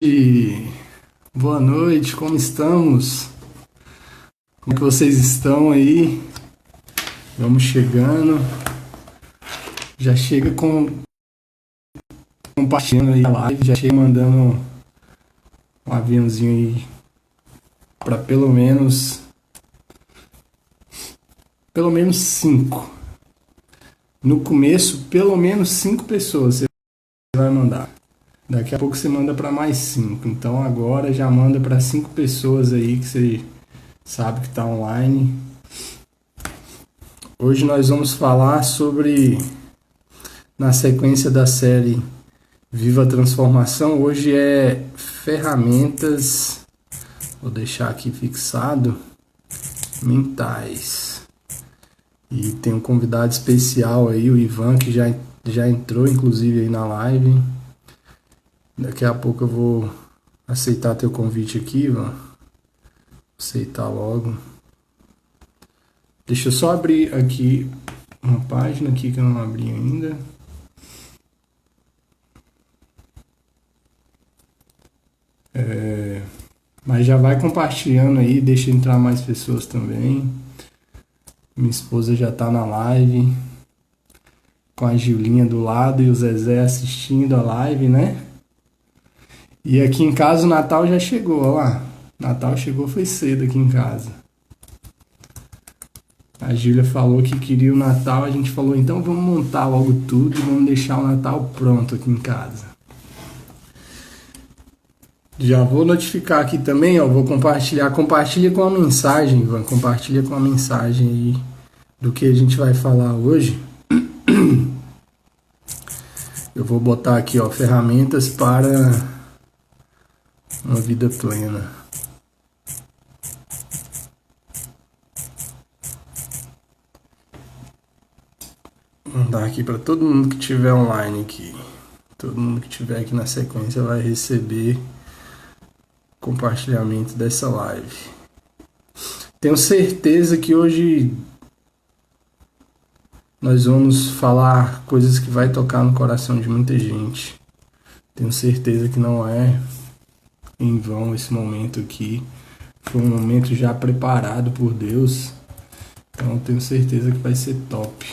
E boa noite, como estamos? Como é que vocês estão aí? Vamos chegando. Já chega compartilhando aí a live, já chega mandando um aviãozinho aí para pelo menos cinco. No começo, pelo menos cinco pessoas você vai mandar. Daqui a pouco você manda para mais cinco. Então agora já manda para cinco pessoas aí que você sabe que está online. Hoje nós vamos falar sobre, na sequência da série Viva a Transformação, hoje é ferramentas, vou deixar aqui fixado, mentais. E tem um convidado especial aí, o Ivan, que já entrou inclusive aí na live. Daqui a pouco eu vou aceitar teu convite aqui, Ivan. Aceitar logo. Deixa eu só abrir aqui uma página aqui que eu não abri ainda. Mas já vai compartilhando aí, deixa entrar mais pessoas também. Minha esposa já tá na live, com a Giulinha do lado e o Zezé assistindo a live, né? E aqui em casa o Natal já chegou, ó lá. Natal chegou, foi cedo aqui em casa. A Júlia falou que queria o Natal, a gente falou, então vamos montar logo tudo e vamos deixar o Natal pronto aqui em casa. Já vou notificar aqui também, ó, vou compartilhar. Compartilha com a mensagem, Ivan, compartilha com a mensagem aí do que a gente vai falar hoje. Eu vou botar aqui, ó, ferramentas para uma vida plena. Vou mandar aqui para todo mundo que estiver online aqui. Todo mundo que estiver aqui na sequência vai receber compartilhamento dessa live. Tenho certeza que hoje nós vamos falar coisas que vai tocar no coração de muita gente. Tenho certeza que não é em vão esse momento aqui. Foi um momento já preparado por Deus. Então tenho certeza que vai ser top.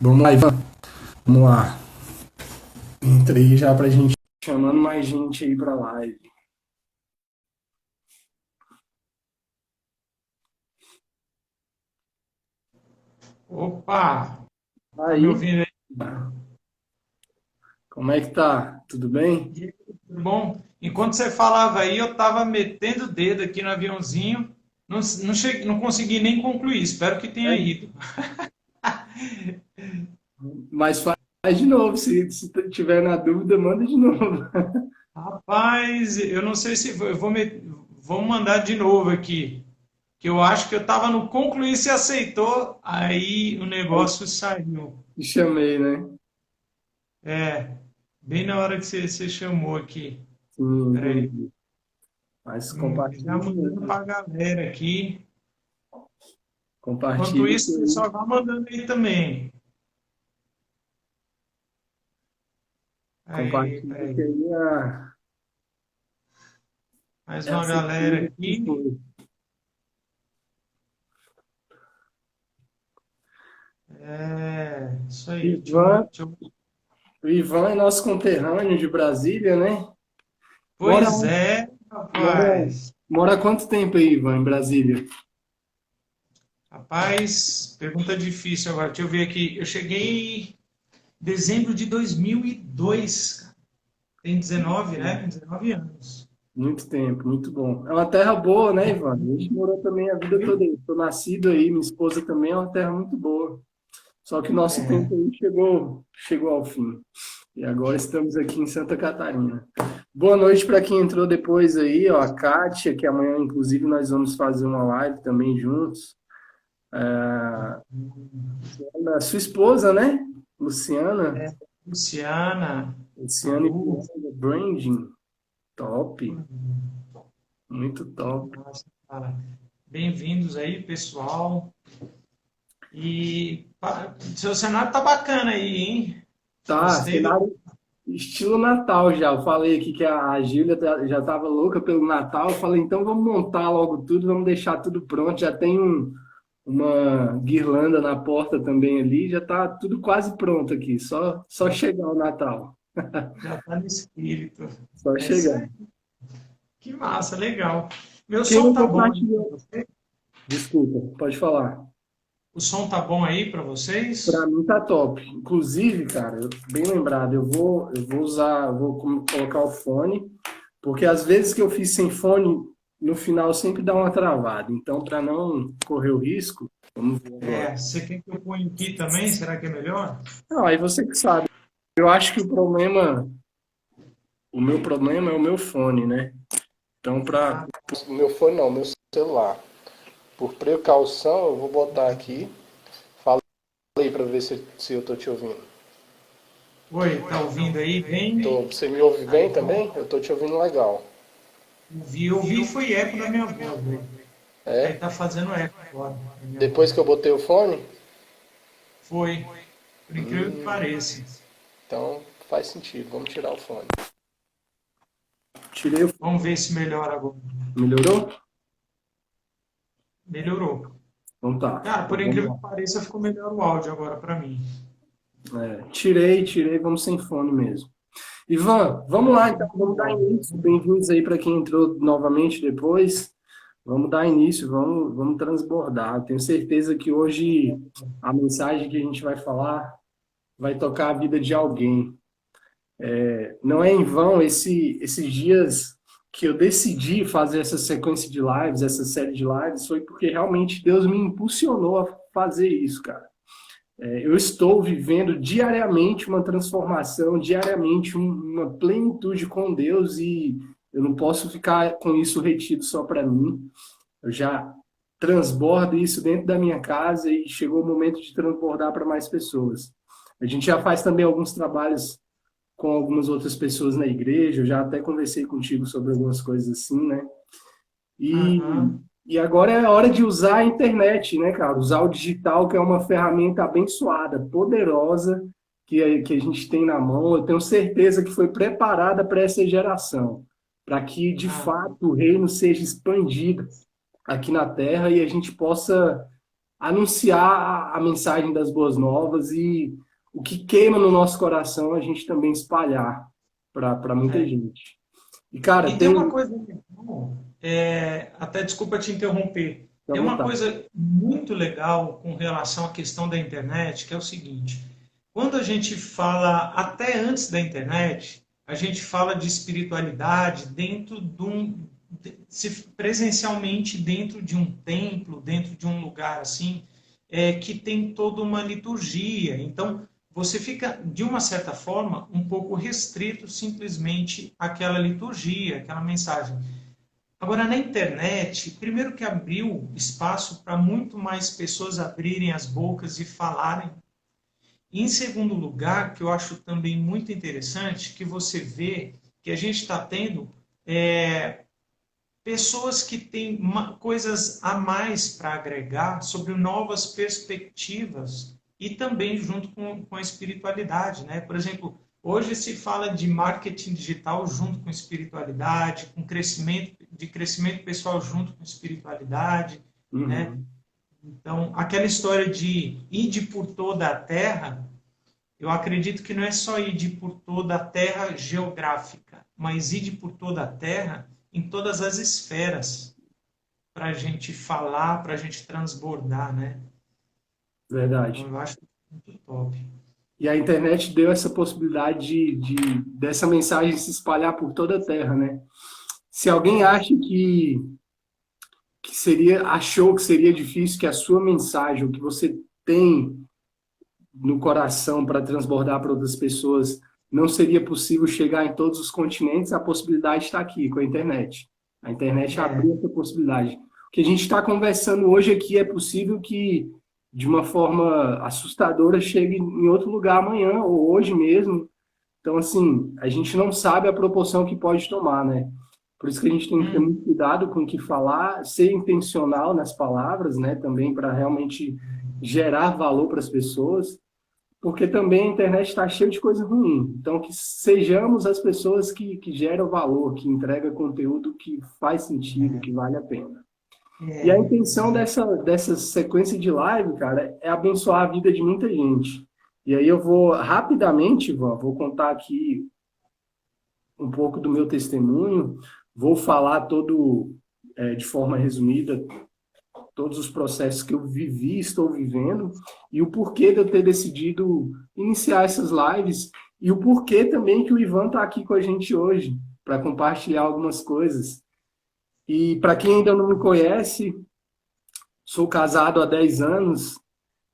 Vamos lá, Ivan. Vamos lá. Entrei já pra gente chamando mais gente aí pra live. Opa, tá me Aí, ouvindo aí? como é que tá? Tudo bem? E aí, tudo bom? Enquanto você falava aí, eu tava metendo o dedo aqui no aviãozinho, não consegui nem concluir, espero que tenha É. ido. Mas faz de novo, se tiver na dúvida, manda de novo. Rapaz, eu não sei se vamos mandar de novo aqui, que eu acho que eu tava no concluir se aceitou, aí o Aí negócio saiu. te chamei, né? É, bem na hora que você chamou aqui. Sim, Peraí, entendi. Mas já compartilha mandando sim. pra galera aqui. Enquanto Compartilha isso, o sim. pessoal vai mandando aí também. Aí, Compartilha que peraí. aí Mais é a uma galera certeza que aqui. foi. É, isso aí. Ivan, Deixa eu... o Ivan é nosso conterrâneo de Brasília, né? Mora, Pois é, mora, rapaz. mora há quanto tempo aí, Ivan, em Brasília? Rapaz, pergunta difícil agora. Deixa eu ver aqui. Eu cheguei em dezembro de 2002, cara. Tem 19, né? 19 anos. Muito tempo, muito bom. É uma terra boa, né, Ivan? A gente morou também a vida toda aí. Estou nascido aí, minha esposa também é uma terra muito boa. Só que nosso É, tempo aí chegou ao fim. E agora estamos aqui em Santa Catarina. Boa noite para quem entrou depois aí, ó, a Kátia, que amanhã, inclusive, nós vamos fazer uma live também juntos. Sua esposa, né? Luciana. Luciana, a Luciana e Lu. Piranga Branding. Top. Muito top. Nossa, cara. Bem-vindos aí, pessoal. E seu cenário tá bacana aí, hein? Tá, Gostei do. cenário estilo Natal já. Eu falei aqui que a Gília já estava louca pelo Natal. Eu falei, então vamos montar logo tudo, vamos deixar tudo pronto. Já tem uma guirlanda na porta também ali, já tá tudo quase pronto aqui. Só chegar o Natal. Já tá no espírito. Só É isso chegar. aí. Que massa, legal. Meu Quem som não tá bom aí pra compartilhou? você? Desculpa, pode falar. O som tá bom aí para Pra vocês? mim tá top. Inclusive, cara, bem lembrado, eu vou usar, colocar o fone, porque às vezes que eu fiz sem fone, no final sempre dá uma travada. Então, para não correr o risco, vamos ver agora. É, você quer que eu ponha aqui também? Será que é melhor? Não, aí você que sabe. Eu acho que o meu problema é o meu fone, né? Então, Ah, o meu fone não, o meu celular. Por precaução, eu vou botar aqui. Fala aí para ver se eu tô te ouvindo. oi, tá ouvindo aí bem? Você me ouve Ah, bem então, também? Eu tô te ouvindo legal. ouvi foi eco da minha voz, velho. Aí É? tá fazendo eco agora da minha Depois que eu voz. botei o fone, Foi, por incrível que pareça. então faz sentido. Vamos tirar o fone. Tirei o fone. Vamos ver se melhora agora. Melhorou? Melhorou. Então tá. Cara, Então por vamos incrível lá. que pareça, ficou melhor o áudio agora para mim. Tirei, vamos sem fone mesmo. Ivan, vamos lá então, vamos dar início. Bem-vindos aí para quem entrou novamente depois. Vamos dar início, vamos transbordar. Tenho certeza que hoje a mensagem que a gente vai falar vai tocar a vida de alguém. Não é em vão esses dias que eu decidi fazer essa sequência de lives, essa série de lives, foi porque realmente Deus me impulsionou a fazer isso, cara. Eu estou vivendo diariamente uma transformação, diariamente uma plenitude com Deus e eu não posso ficar com isso retido só para mim. Eu já transbordo isso dentro da minha casa e chegou o momento de transbordar para mais pessoas. A gente já faz também alguns trabalhos com algumas outras pessoas na igreja, eu já até conversei contigo sobre algumas coisas assim, né? E, Aham. e agora é a hora de usar a internet, né, cara? Usar o digital, que é uma ferramenta abençoada, poderosa, que a gente tem na mão. Eu tenho certeza que foi preparada para essa geração, para que, de Ah, fato, o reino seja expandido aqui na Terra e a gente possa anunciar a mensagem das boas novas e o que queima no nosso coração a gente também espalhar para muita é. gente. E, cara, E tem tem. uma coisa legal, até desculpa te interromper, Fica à tem uma vontade. coisa muito legal com relação à questão da internet, que é o seguinte: quando a gente fala, até antes da internet, a gente fala de espiritualidade dentro de presencialmente dentro de um templo, dentro de um lugar assim, que tem toda uma liturgia. Então, você fica, de uma certa forma, um pouco restrito simplesmente àquela liturgia, àquela mensagem. Agora, na internet, primeiro que abriu espaço para muito mais pessoas abrirem as bocas e falarem. E, em segundo lugar, que eu acho também muito interessante, que você vê que a gente está tendo pessoas que têm coisas a mais para agregar sobre novas perspectivas e também junto com a espiritualidade, né? Por exemplo, hoje se fala de marketing digital junto com espiritualidade, com crescimento pessoal junto com espiritualidade, né? Uhum. Então, aquela história de ide por toda a terra, eu acredito que não é só ide por toda a terra geográfica, mas ide por toda a terra em todas as esferas, para a gente falar, para a gente transbordar, né? Então, Verdade. eu acho muito top. E a internet deu essa possibilidade dessa mensagem se espalhar por toda a Terra, né? Se alguém É, acha achou que seria difícil que a sua mensagem, o que você tem no coração para transbordar para outras pessoas, não seria possível chegar em todos os continentes, a possibilidade está aqui com a internet. A internet é, abriu essa possibilidade. O que a gente está conversando hoje aqui é possível que, de uma forma assustadora, chegue em outro lugar amanhã ou hoje mesmo. Então, assim, a gente não sabe a proporção que pode tomar, né? Por isso que a gente tem que ter hum, muito cuidado com o que falar, ser intencional nas palavras, né? Também para realmente gerar valor para as pessoas, porque também a internet está cheia de coisa ruim. Então, que sejamos as pessoas que geram valor, que entregam conteúdo que faz sentido, que vale a pena. E a intenção dessa sequência de live, cara, é abençoar a vida de muita gente. E aí eu vou rapidamente, Ivan, vou contar aqui um pouco do meu testemunho, vou falar de forma resumida, todos os processos que eu vivi, estou vivendo, e o porquê de eu ter decidido iniciar essas lives, e o porquê também que o Ivan está aqui com a gente hoje, para compartilhar algumas coisas. E para quem ainda não me conhece, sou casado há 10 anos,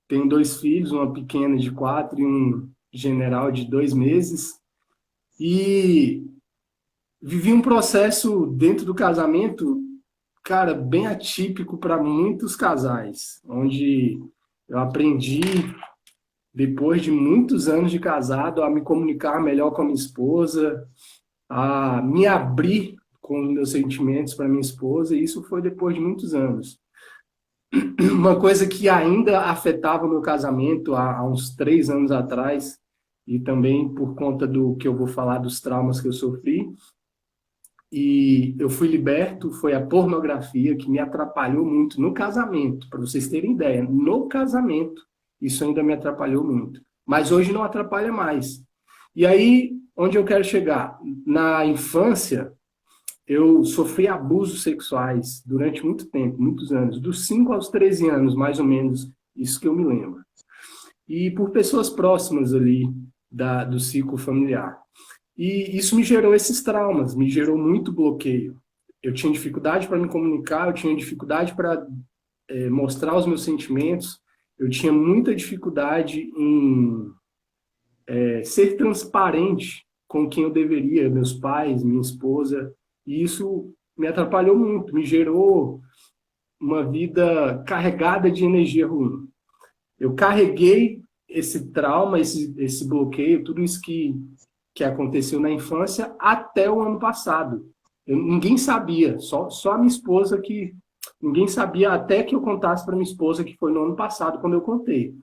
tenho 2 filhos, uma pequena de 4 e um general de 2 meses, e vivi um processo dentro do casamento, cara, bem atípico para muitos casais, onde eu aprendi, depois de muitos anos de casado, a me comunicar melhor com a minha esposa, a me abrir com os meus sentimentos para minha esposa, e isso foi depois de muitos anos. Uma coisa que ainda afetava o meu casamento há uns 3 anos atrás, e também por conta do que eu vou falar dos traumas que eu sofri, e eu fui liberto, foi a pornografia que me atrapalhou muito no casamento, para vocês terem ideia, no casamento, isso ainda me atrapalhou muito. Mas hoje não atrapalha mais. E aí, onde eu quero chegar? Na infância, eu sofri abusos sexuais durante muito tempo, muitos anos, dos 5 aos 13 anos, mais ou menos, isso que eu me lembro. E por pessoas próximas ali do ciclo familiar. E isso me gerou esses traumas, me gerou muito bloqueio. Eu tinha dificuldade para me comunicar, eu tinha dificuldade para mostrar os meus sentimentos, eu tinha muita dificuldade em ser transparente com quem eu deveria, meus pais, minha esposa, e isso me atrapalhou muito, me gerou uma vida carregada de energia ruim. Eu carreguei esse trauma, esse bloqueio, tudo isso que aconteceu na infância até o ano passado. Ninguém sabia, só a minha esposa que... Ninguém sabia até que eu contasse para minha esposa que foi no ano passado, quando eu contei.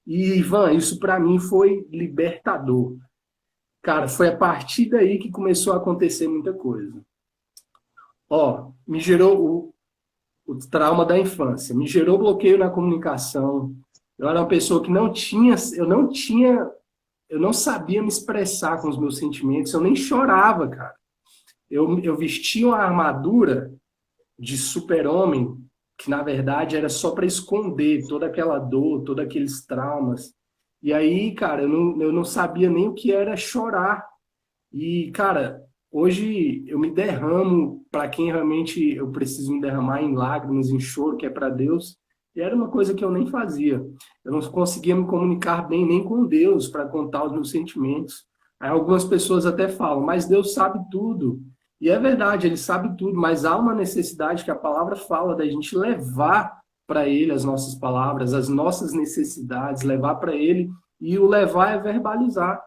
E, Ivan, isso para mim foi libertador. Cara, foi a partir daí que começou a acontecer muita coisa. Ó, me gerou o trauma da infância, me gerou bloqueio na comunicação. Eu era uma pessoa que eu não sabia me expressar com os meus sentimentos, eu nem chorava, cara. Eu vestia uma armadura de super-homem, que na verdade era só para esconder toda aquela dor, todos aqueles traumas. E aí, cara, eu não sabia nem o que era chorar. E, cara, hoje eu me derramo para quem realmente eu preciso me derramar em lágrimas, em choro, que é para Deus. E era uma coisa que eu nem fazia. Eu não conseguia me comunicar bem nem com Deus para contar os meus sentimentos. Aí algumas pessoas até falam, mas Deus sabe tudo. E é verdade, ele sabe tudo, mas há uma necessidade que a palavra fala da gente levar para ele as nossas palavras, as nossas necessidades, levar para ele, e o levar é verbalizar.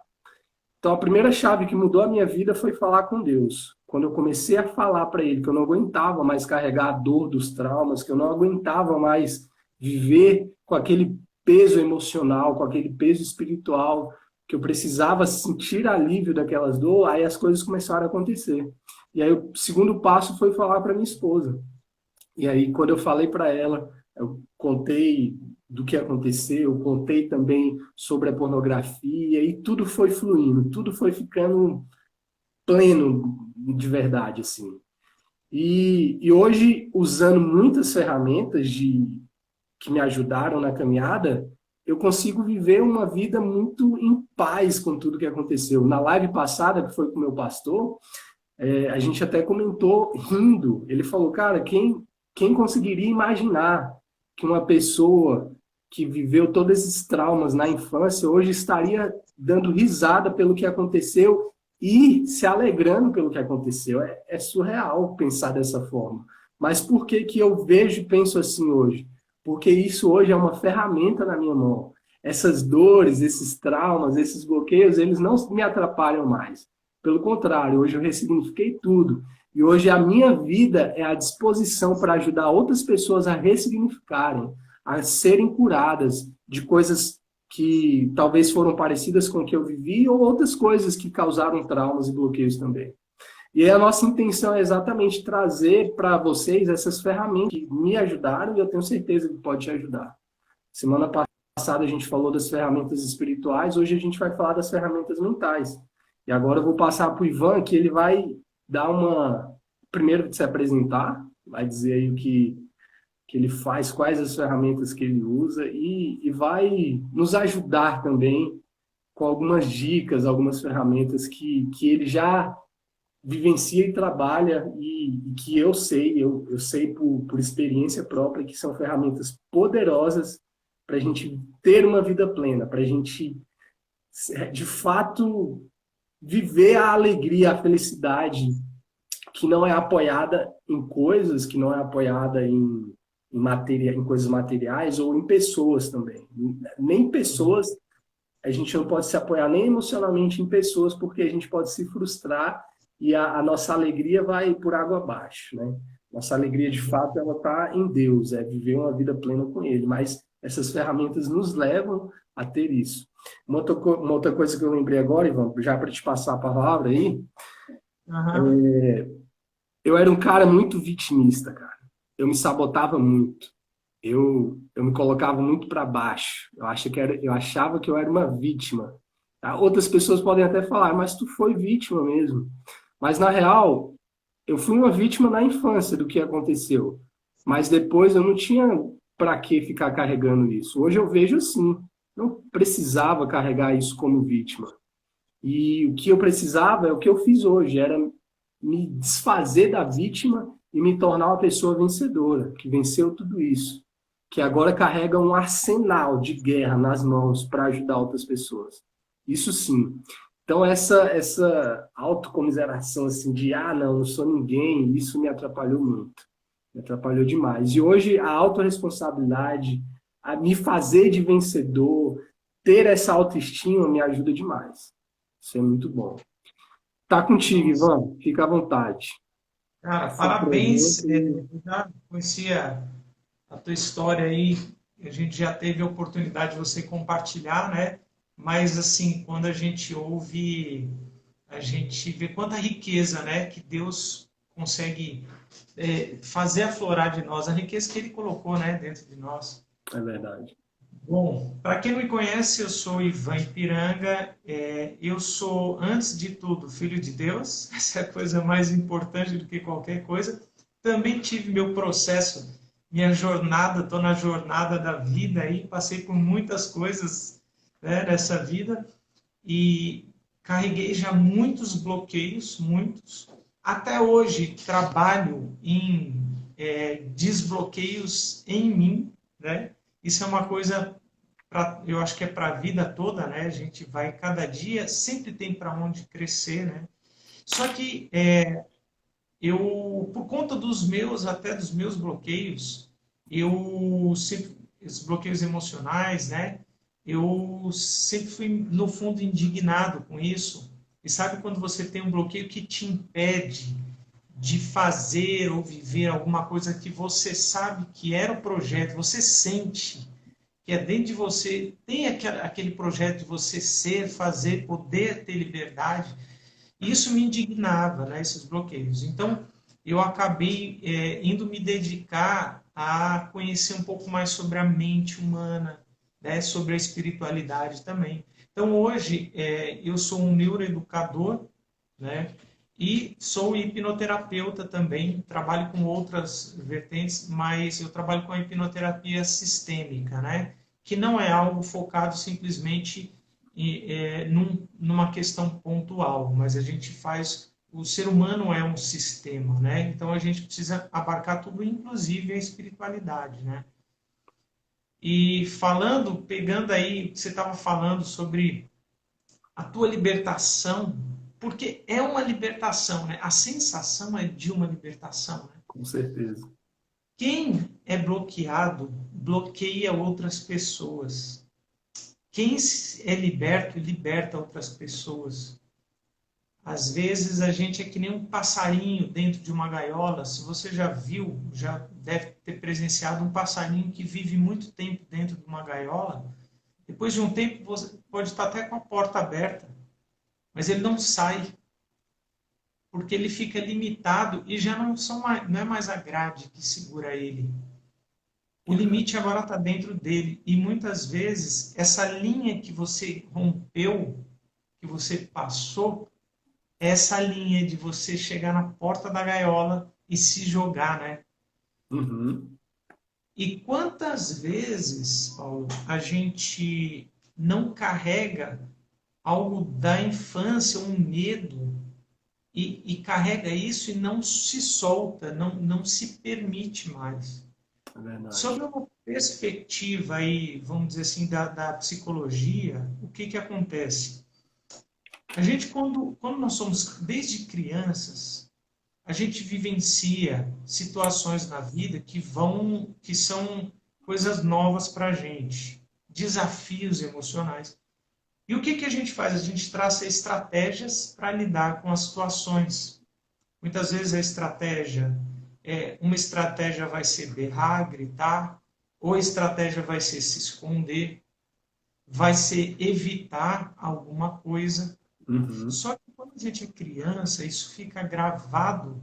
Então a primeira chave que mudou a minha vida foi falar com Deus. Quando eu comecei a falar para ele que eu não aguentava mais carregar a dor dos traumas, que eu não aguentava mais viver com aquele peso emocional, com aquele peso espiritual, que eu precisava sentir alívio daquelas dores, aí as coisas começaram a acontecer. E aí o segundo passo foi falar para minha esposa. E aí quando eu falei para ela, eu contei do que aconteceu, eu contei também sobre a pornografia, e tudo foi fluindo, tudo foi ficando pleno de verdade, assim. E hoje, usando muitas ferramentas que me ajudaram na caminhada, eu consigo viver uma vida muito em paz com tudo que aconteceu. Na live passada, que foi com o meu pastor, a gente até comentou rindo. Ele falou, cara, quem conseguiria imaginar que uma pessoa que viveu todos esses traumas na infância hoje estaria dando risada pelo que aconteceu e se alegrando pelo que aconteceu? É surreal pensar dessa forma. Mas por que eu vejo e penso assim hoje? Porque isso hoje é uma ferramenta na minha mão. Essas dores, esses traumas, esses bloqueios, eles não me atrapalham mais. Pelo contrário, hoje eu ressignifiquei tudo. E hoje a minha vida é à disposição para ajudar outras pessoas a ressignificarem, a serem curadas de coisas que talvez foram parecidas com o que eu vivi ou outras coisas que causaram traumas e bloqueios também. E a nossa intenção é exatamente trazer para vocês essas ferramentas que me ajudaram e eu tenho certeza que pode te ajudar. Semana passada a gente falou das ferramentas espirituais, hoje a gente vai falar das ferramentas mentais. E agora eu vou passar para o Ivan, que ele vai dar uma... Primeiro de se apresentar, vai dizer aí o que ele faz, quais as ferramentas que ele usa e vai nos ajudar também com algumas dicas, algumas ferramentas que ele já vivencia e trabalha e que eu sei por experiência própria que são ferramentas poderosas para a gente ter uma vida plena, para a gente, de fato, viver a alegria, a felicidade que não é apoiada em coisas, que não é apoiada em coisas materiais ou em pessoas também. Nem pessoas, a gente não pode se apoiar nem emocionalmente em pessoas, porque a gente pode se frustrar e a nossa alegria vai por água abaixo, né? Nossa alegria, de fato, ela está em Deus, é viver uma vida plena com Ele, mas essas ferramentas nos levam a ter isso. Uma outra coisa que eu lembrei agora, Ivan, já para te passar a palavra aí, Uhum. eu era um cara muito vitimista, cara. Eu me sabotava muito. Eu me colocava muito para baixo. Eu achava que eu era uma vítima. Tá? Outras pessoas podem até falar, mas tu foi vítima mesmo. Mas na real, eu fui uma vítima na infância do que aconteceu. Mas depois eu não tinha para que ficar carregando isso. Hoje eu vejo assim, não precisava carregar isso como vítima. E o que eu precisava é o que eu fiz hoje, era me desfazer da vítima e me tornar uma pessoa vencedora, que venceu tudo isso, que agora carrega um arsenal de guerra nas mãos para ajudar outras pessoas. Isso sim. Então essa autocomiseração assim de não, não sou ninguém, isso me atrapalhou muito. Me atrapalhou demais. E hoje a autorresponsabilidade, a me fazer de vencedor, ter essa autoestima me ajuda demais. Isso é muito bom. Tá contigo, Nossa. Ivan. Fica à vontade. Cara, Se parabéns. apresenta e... Eu já conhecia a tua história aí, a gente já teve a oportunidade de você compartilhar, né? Mas, assim, quando a gente ouve, a gente vê quanta riqueza, né? Que Deus consegue fazer aflorar de nós, a riqueza que Ele colocou, né? Dentro de nós. É verdade. Bom, para quem não me conhece, eu sou Ivan Ipiranga. Eu sou, antes de tudo, filho de Deus. Essa é a coisa mais importante do que qualquer coisa. Também tive meu processo, minha jornada, estou na jornada da vida aí, passei por muitas coisas, né, nessa vida e carreguei já muitos bloqueios, muitos. Até hoje trabalho em desbloqueios em mim, né? Isso é uma coisa, eu acho que é para a vida toda, né? A gente vai cada dia, sempre tem para onde crescer, né? Só que eu, por conta dos meus, até dos meus bloqueios, eu sempre, esses bloqueios emocionais, né? Eu sempre fui, no fundo, indignado com isso. E sabe quando você tem um bloqueio que te impede de fazer ou viver alguma coisa que você sabe que era o projeto, você sente que é dentro de você, tem aquele projeto de você ser, fazer, poder ter liberdade, isso me indignava, né, esses bloqueios. Então, eu acabei indo me dedicar a conhecer um pouco mais sobre a mente humana, né, sobre a espiritualidade também. Então, hoje, eu sou um neuroeducador, né, e sou hipnoterapeuta também, trabalho com outras vertentes, mas eu trabalho com a hipnoterapia sistêmica, né, que não é algo focado simplesmente numa questão pontual, mas a gente faz. O ser humano é um sistema, né? Então a gente precisa abarcar tudo, inclusive a espiritualidade, né? E falando, pegando aí, você estava falando sobre a tua libertação, porque é uma libertação, né? A sensação é de uma libertação, né? Com certeza. Quem é bloqueado bloqueia outras pessoas. Quem é liberto liberta outras pessoas. Às vezes a gente é que nem um passarinho dentro de uma gaiola. Se você já viu, já deve ter presenciado um passarinho que vive muito tempo dentro de uma gaiola. Depois de um tempo você pode estar até com a porta aberta, mas ele não sai, porque ele fica limitado e já não é mais a grade que segura ele. O limite agora está dentro dele. E muitas vezes essa linha que você rompeu, que você passou, é essa linha de você chegar na porta da gaiola e se jogar, né? Uhum. E quantas vezes, Paulo, a gente não carrega algo da infância, um medo, e carrega isso e não se solta, não se permite mais. É verdade. Sobre uma perspectiva aí, vamos dizer assim, da psicologia, o que que acontece? A gente, quando nós somos, desde crianças, a gente vivencia situações na vida que são coisas novas para a gente, desafios emocionais. E o que que a gente faz? A gente traça estratégias para lidar com as situações. Muitas vezes a estratégia uma estratégia vai ser berrar, gritar, ou a estratégia vai ser se esconder, vai ser evitar alguma coisa. Uhum. Só que quando a gente é criança, isso fica gravado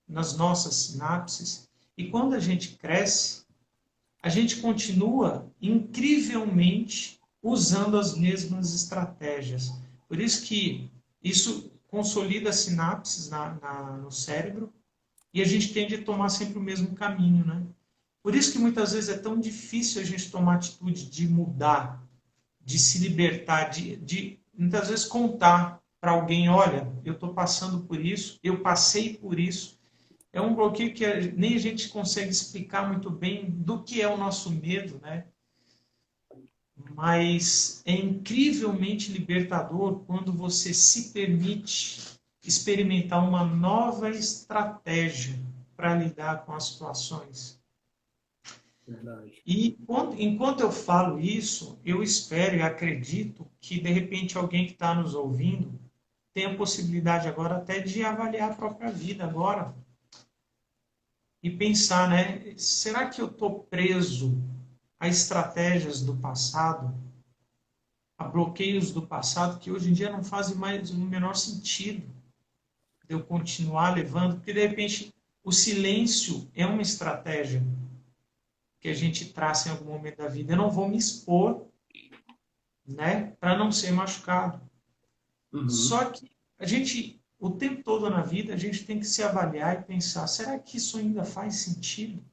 nas nossas sinapses, e quando a gente cresce, a gente continua incrivelmente usando as mesmas estratégias. Por isso que isso consolida sinapses no cérebro e a gente tende a tomar sempre o mesmo caminho, né? Por isso que muitas vezes é tão difícil a gente tomar atitude de mudar, de se libertar, de muitas vezes contar para alguém, olha, eu estou passando por isso, eu passei por isso. É um bloqueio que nem a gente consegue explicar muito bem do que é o nosso medo, né? Mas é incrivelmente libertador quando você se permite experimentar uma nova estratégia para lidar com as situações. Verdade. E enquanto eu falo isso, eu espero e acredito que, de repente, alguém que está nos ouvindo tem a possibilidade agora até de avaliar a própria vida agora e pensar, né? Será que eu estou preso a estratégias do passado, a bloqueios do passado que hoje em dia não fazem mais o menor sentido de eu continuar levando? Porque, de repente, o silêncio é uma estratégia que a gente traça em algum momento da vida. Eu não vou me expor, né, para não ser machucado. Uhum. Só que a gente, o tempo todo na vida, a gente tem que se avaliar e pensar: será que isso ainda faz sentido?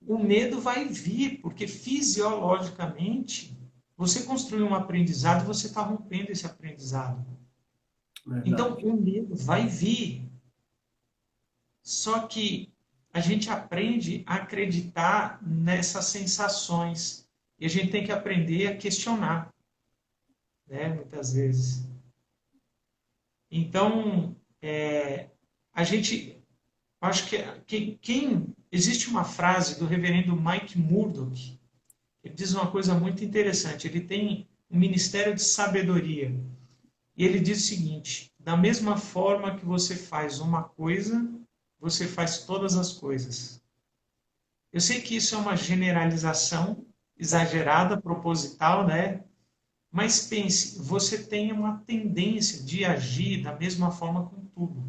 O medo vai vir, porque fisiologicamente você construiu um aprendizado e você está rompendo esse aprendizado. Então Verdade. o medo vai vir. Só que a gente aprende a acreditar nessas sensações. E a gente tem que aprender a questionar, né, muitas vezes. Então, a gente, acho que quem existe uma frase do reverendo Mike Murdock, ele diz uma coisa muito interessante. Ele tem um ministério de sabedoria e ele diz o seguinte: da mesma forma que você faz uma coisa, você faz todas as coisas. Eu sei que isso é uma generalização exagerada, proposital, né? Mas pense, você tem uma tendência de agir da mesma forma com tudo.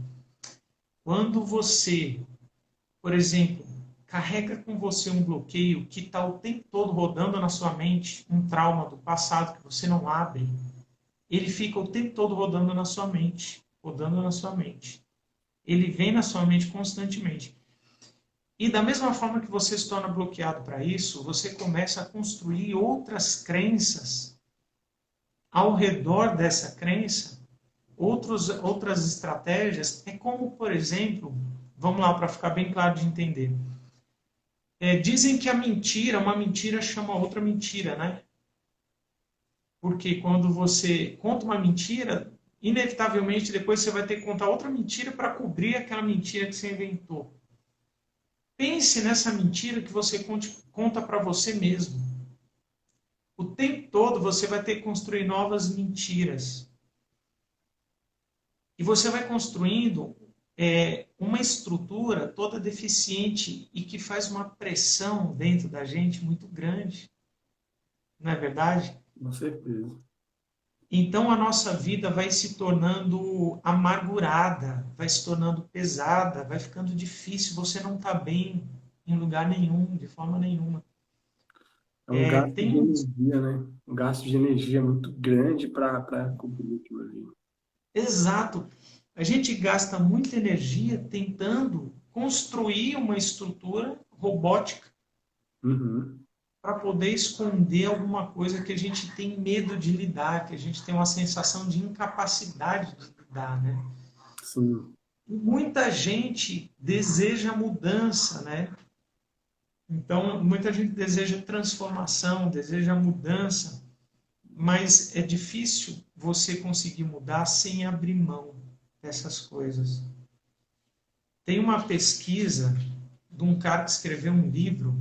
Quando você, por exemplo, carrega com você um bloqueio que está o tempo todo rodando na sua mente, um trauma do passado que você não abre, ele fica o tempo todo rodando na sua mente, rodando na sua mente. Ele vem na sua mente constantemente. E da mesma forma que você se torna bloqueado para isso, você começa a construir outras crenças ao redor dessa crença, outras estratégias. É como, por exemplo, vamos lá para ficar bem claro de entender. Dizem que uma mentira chama outra mentira, né? Porque quando você conta uma mentira, inevitavelmente depois você vai ter que contar outra mentira para cobrir aquela mentira que você inventou. Pense nessa mentira que você conta para você mesmo. O tempo todo você vai ter que construir novas mentiras. E você vai construindo uma estrutura toda deficiente e que faz uma pressão dentro da gente muito grande, não é verdade? Com certeza. Então a nossa vida vai se tornando amargurada, vai se tornando pesada, vai ficando difícil, você não está bem em lugar nenhum, de forma nenhuma. É um gasto Tem de um energia, né? Um gasto de energia muito grande para cobrir aquilo ali. exato. A gente gasta muita energia tentando construir uma estrutura robótica Uhum. para poder esconder alguma coisa que a gente tem medo de lidar, que a gente tem uma sensação de incapacidade de lidar, né? Sim. E muita gente deseja mudança, né? Então, muita gente deseja transformação, deseja mudança, mas é difícil você conseguir mudar sem abrir mão dessas coisas. Tem uma pesquisa de um cara que escreveu um livro,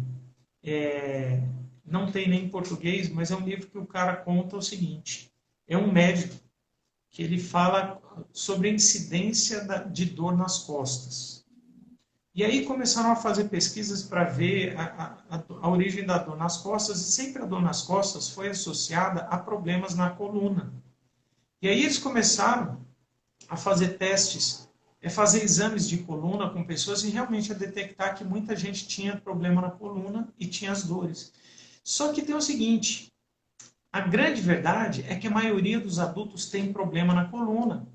não tem nem em português, mas é um livro que o cara conta o seguinte: é um médico que ele fala sobre a incidência de dor nas costas. E aí começaram a fazer pesquisas para ver a origem da dor nas costas, e sempre a dor nas costas foi associada a problemas na coluna. E aí eles começaram a fazer testes, fazer exames de coluna com pessoas e realmente a detectar que muita gente tinha problema na coluna e tinha as dores. Só que tem o seguinte, a grande verdade é que a maioria dos adultos tem problema na coluna.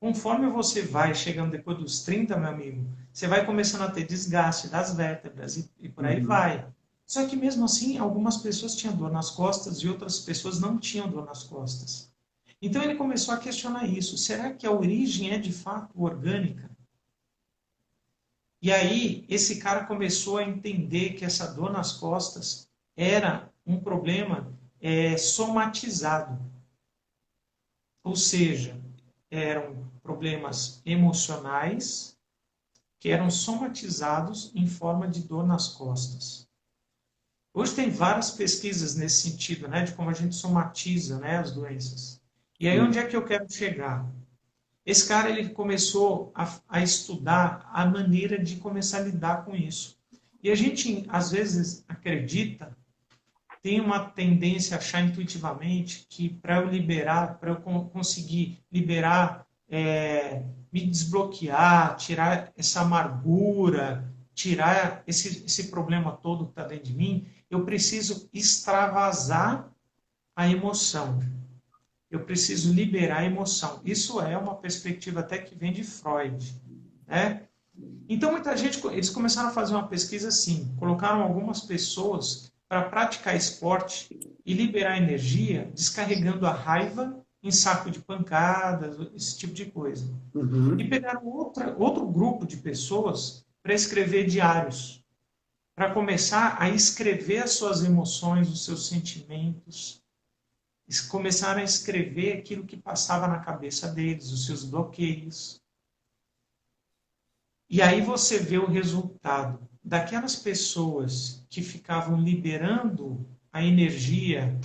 Conforme você vai chegando depois dos 30, meu amigo, você vai começando a ter desgaste das vértebras e por aí Uhum. vai. Só que mesmo assim, algumas pessoas tinham dor nas costas e outras pessoas não tinham dor nas costas. Então ele começou a questionar isso. Será que a origem é de fato orgânica? E aí esse cara começou a entender que essa dor nas costas era um problema somatizado. Ou seja, eram problemas emocionais que eram somatizados em forma de dor nas costas. Hoje tem várias pesquisas nesse sentido, né, de como a gente somatiza, né, as doenças. E aí onde Sim. é que eu quero chegar? Esse cara ele começou a estudar a maneira de começar a lidar com isso. E a gente às vezes acredita, tem uma tendência a achar intuitivamente que para eu liberar, para eu conseguir liberar, me desbloquear, tirar essa amargura, tirar esse problema todo que está dentro de mim, eu preciso extravasar a emoção. Eu preciso liberar a emoção. Isso é uma perspectiva até que vem de Freud, né? Então, muita gente, eles começaram a fazer uma pesquisa assim, colocaram algumas pessoas para praticar esporte e liberar energia, descarregando a raiva em saco de pancadas, esse tipo de coisa. E Uhum. pegaram outro grupo de pessoas para escrever diários, para começar a escrever as suas emoções, os seus sentimentos, começaram a escrever aquilo que passava na cabeça deles, os seus bloqueios. E aí você vê o resultado daquelas pessoas que ficavam liberando a energia,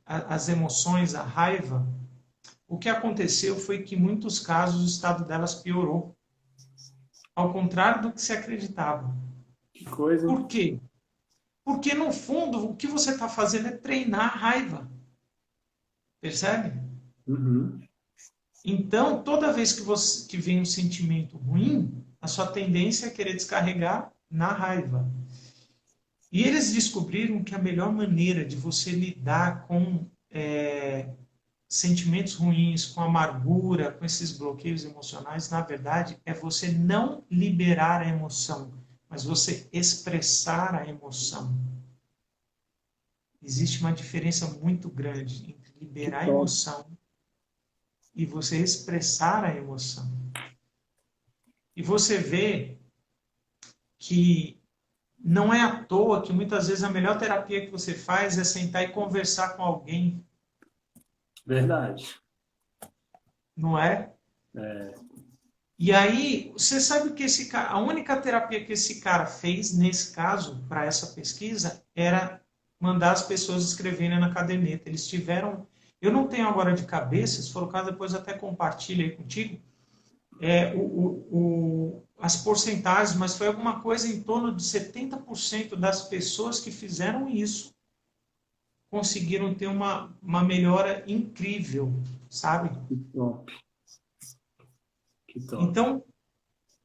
as emoções, a raiva. O que aconteceu foi que, em muitos casos, o estado delas piorou, ao contrário do que se acreditava. Que coisa, Por hein? quê? Porque, no fundo, o que você está fazendo é treinar a raiva. Percebe? Uhum. Então, toda vez que vem um sentimento ruim, a sua tendência é querer descarregar na raiva. E eles descobriram que a melhor maneira de você lidar com sentimentos ruins, com amargura, com esses bloqueios emocionais, na verdade, é você não liberar a emoção, mas você expressar a emoção. Existe uma diferença muito grande entre Que liberar a top. emoção e você expressar a emoção. E você vê que não é à toa que muitas vezes a melhor terapia que você faz é sentar e conversar com alguém, Verdade. não é? É. E aí, você sabe que a única terapia que esse cara fez, nesse caso, para essa pesquisa, era mandar as pessoas escreverem na caderneta. Eles tiveram, eu não tenho agora de cabeça, se for o caso, depois até compartilho aí contigo, as porcentagens, mas foi alguma coisa em torno de 70% das pessoas que fizeram isso conseguiram ter uma melhora incrível, sabe? Que top, que top. Então,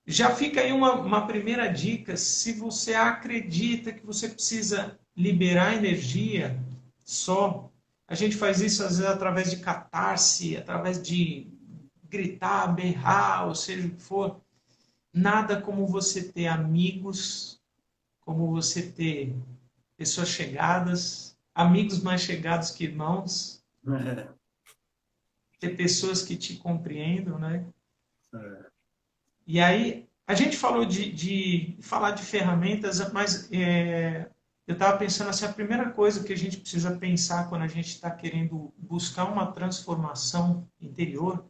já fica aí uma primeira dica. Se você acredita que você precisa liberar energia só, a gente faz isso às vezes através de catarse, através de gritar, berrar, ou seja o que for. Nada como você ter amigos, como você ter pessoas chegadas, amigos mais chegados que irmãos, É, ter pessoas que te compreendam, né? é. E aí, a gente falou de falar de ferramentas, mas eu estava pensando assim, a primeira coisa que a gente precisa pensar quando a gente está querendo buscar uma transformação interior,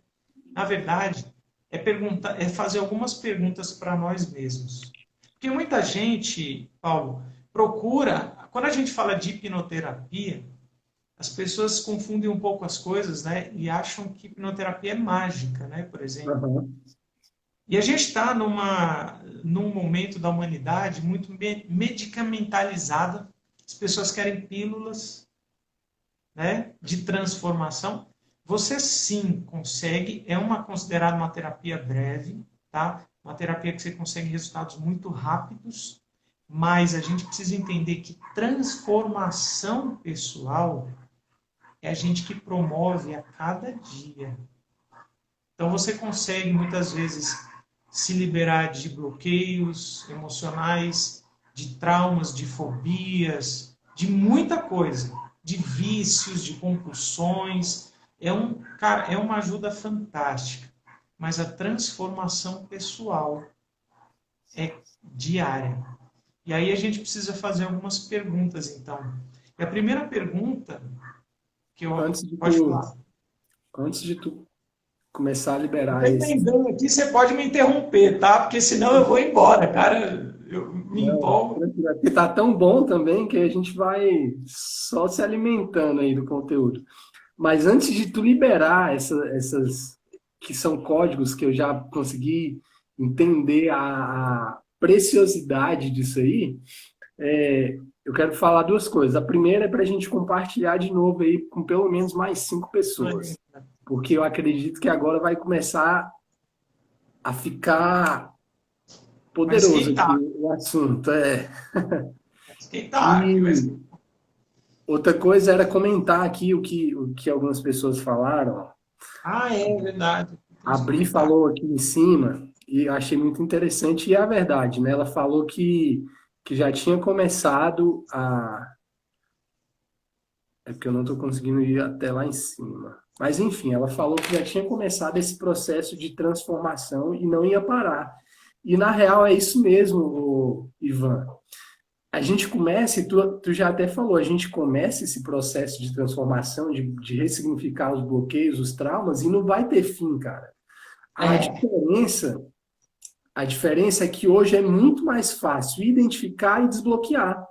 na verdade, é fazer algumas perguntas para nós mesmos. Porque muita gente, Paulo, procura, quando a gente fala de hipnoterapia, as pessoas confundem um pouco as coisas, né? E acham que hipnoterapia é mágica, né? Por exemplo. Aham. E a gente está num momento da humanidade muito medicamentalizada. As pessoas querem pílulas, né, de transformação. Você sim consegue, é considerada uma terapia breve, tá? Uma terapia que você consegue resultados muito rápidos, mas a gente precisa entender que transformação pessoal é a gente que promove a cada dia. Então você consegue muitas vezes se liberar de bloqueios emocionais, de traumas, de fobias, de muita coisa, de vícios, de compulsões. Cara, é uma ajuda fantástica, mas a transformação pessoal é diária. E aí a gente precisa fazer algumas perguntas, então. E a primeira pergunta que eu Antes de pode tu, falar. antes de tu começar a Eu liberar tô esse. emendando aqui, você pode me interromper, tá? Porque senão eu vou embora, cara. Eu me Não, empolgo. tranquilo. É porque tá tão bom também que a gente vai só se alimentando aí do conteúdo. Mas antes de tu liberar essas que são códigos que eu já consegui entender a preciosidade disso aí, eu quero falar duas coisas. A primeira é para a gente compartilhar de novo aí com pelo menos mais 5 pessoas, porque eu acredito que agora vai começar a ficar Mas poderoso quem aqui tá? o assunto. Mas quem tá aqui vai ser. E outra coisa era comentar aqui o que algumas pessoas falaram. Ah, é verdade. Tem A os Bri comentários. falou aqui em cima, e eu achei muito interessante, e é a verdade, né? Ela falou que já tinha começado a. É porque eu não estou conseguindo ir até lá em cima. Mas, enfim, ela falou que já tinha começado esse processo de transformação e não ia parar. E, na real, é isso mesmo, Ivan. A gente começa, e tu já até falou, a gente começa esse processo de transformação, de ressignificar os bloqueios, os traumas, e não vai ter fim, cara. A É, diferença, a diferença é que hoje é muito mais fácil identificar e desbloquear.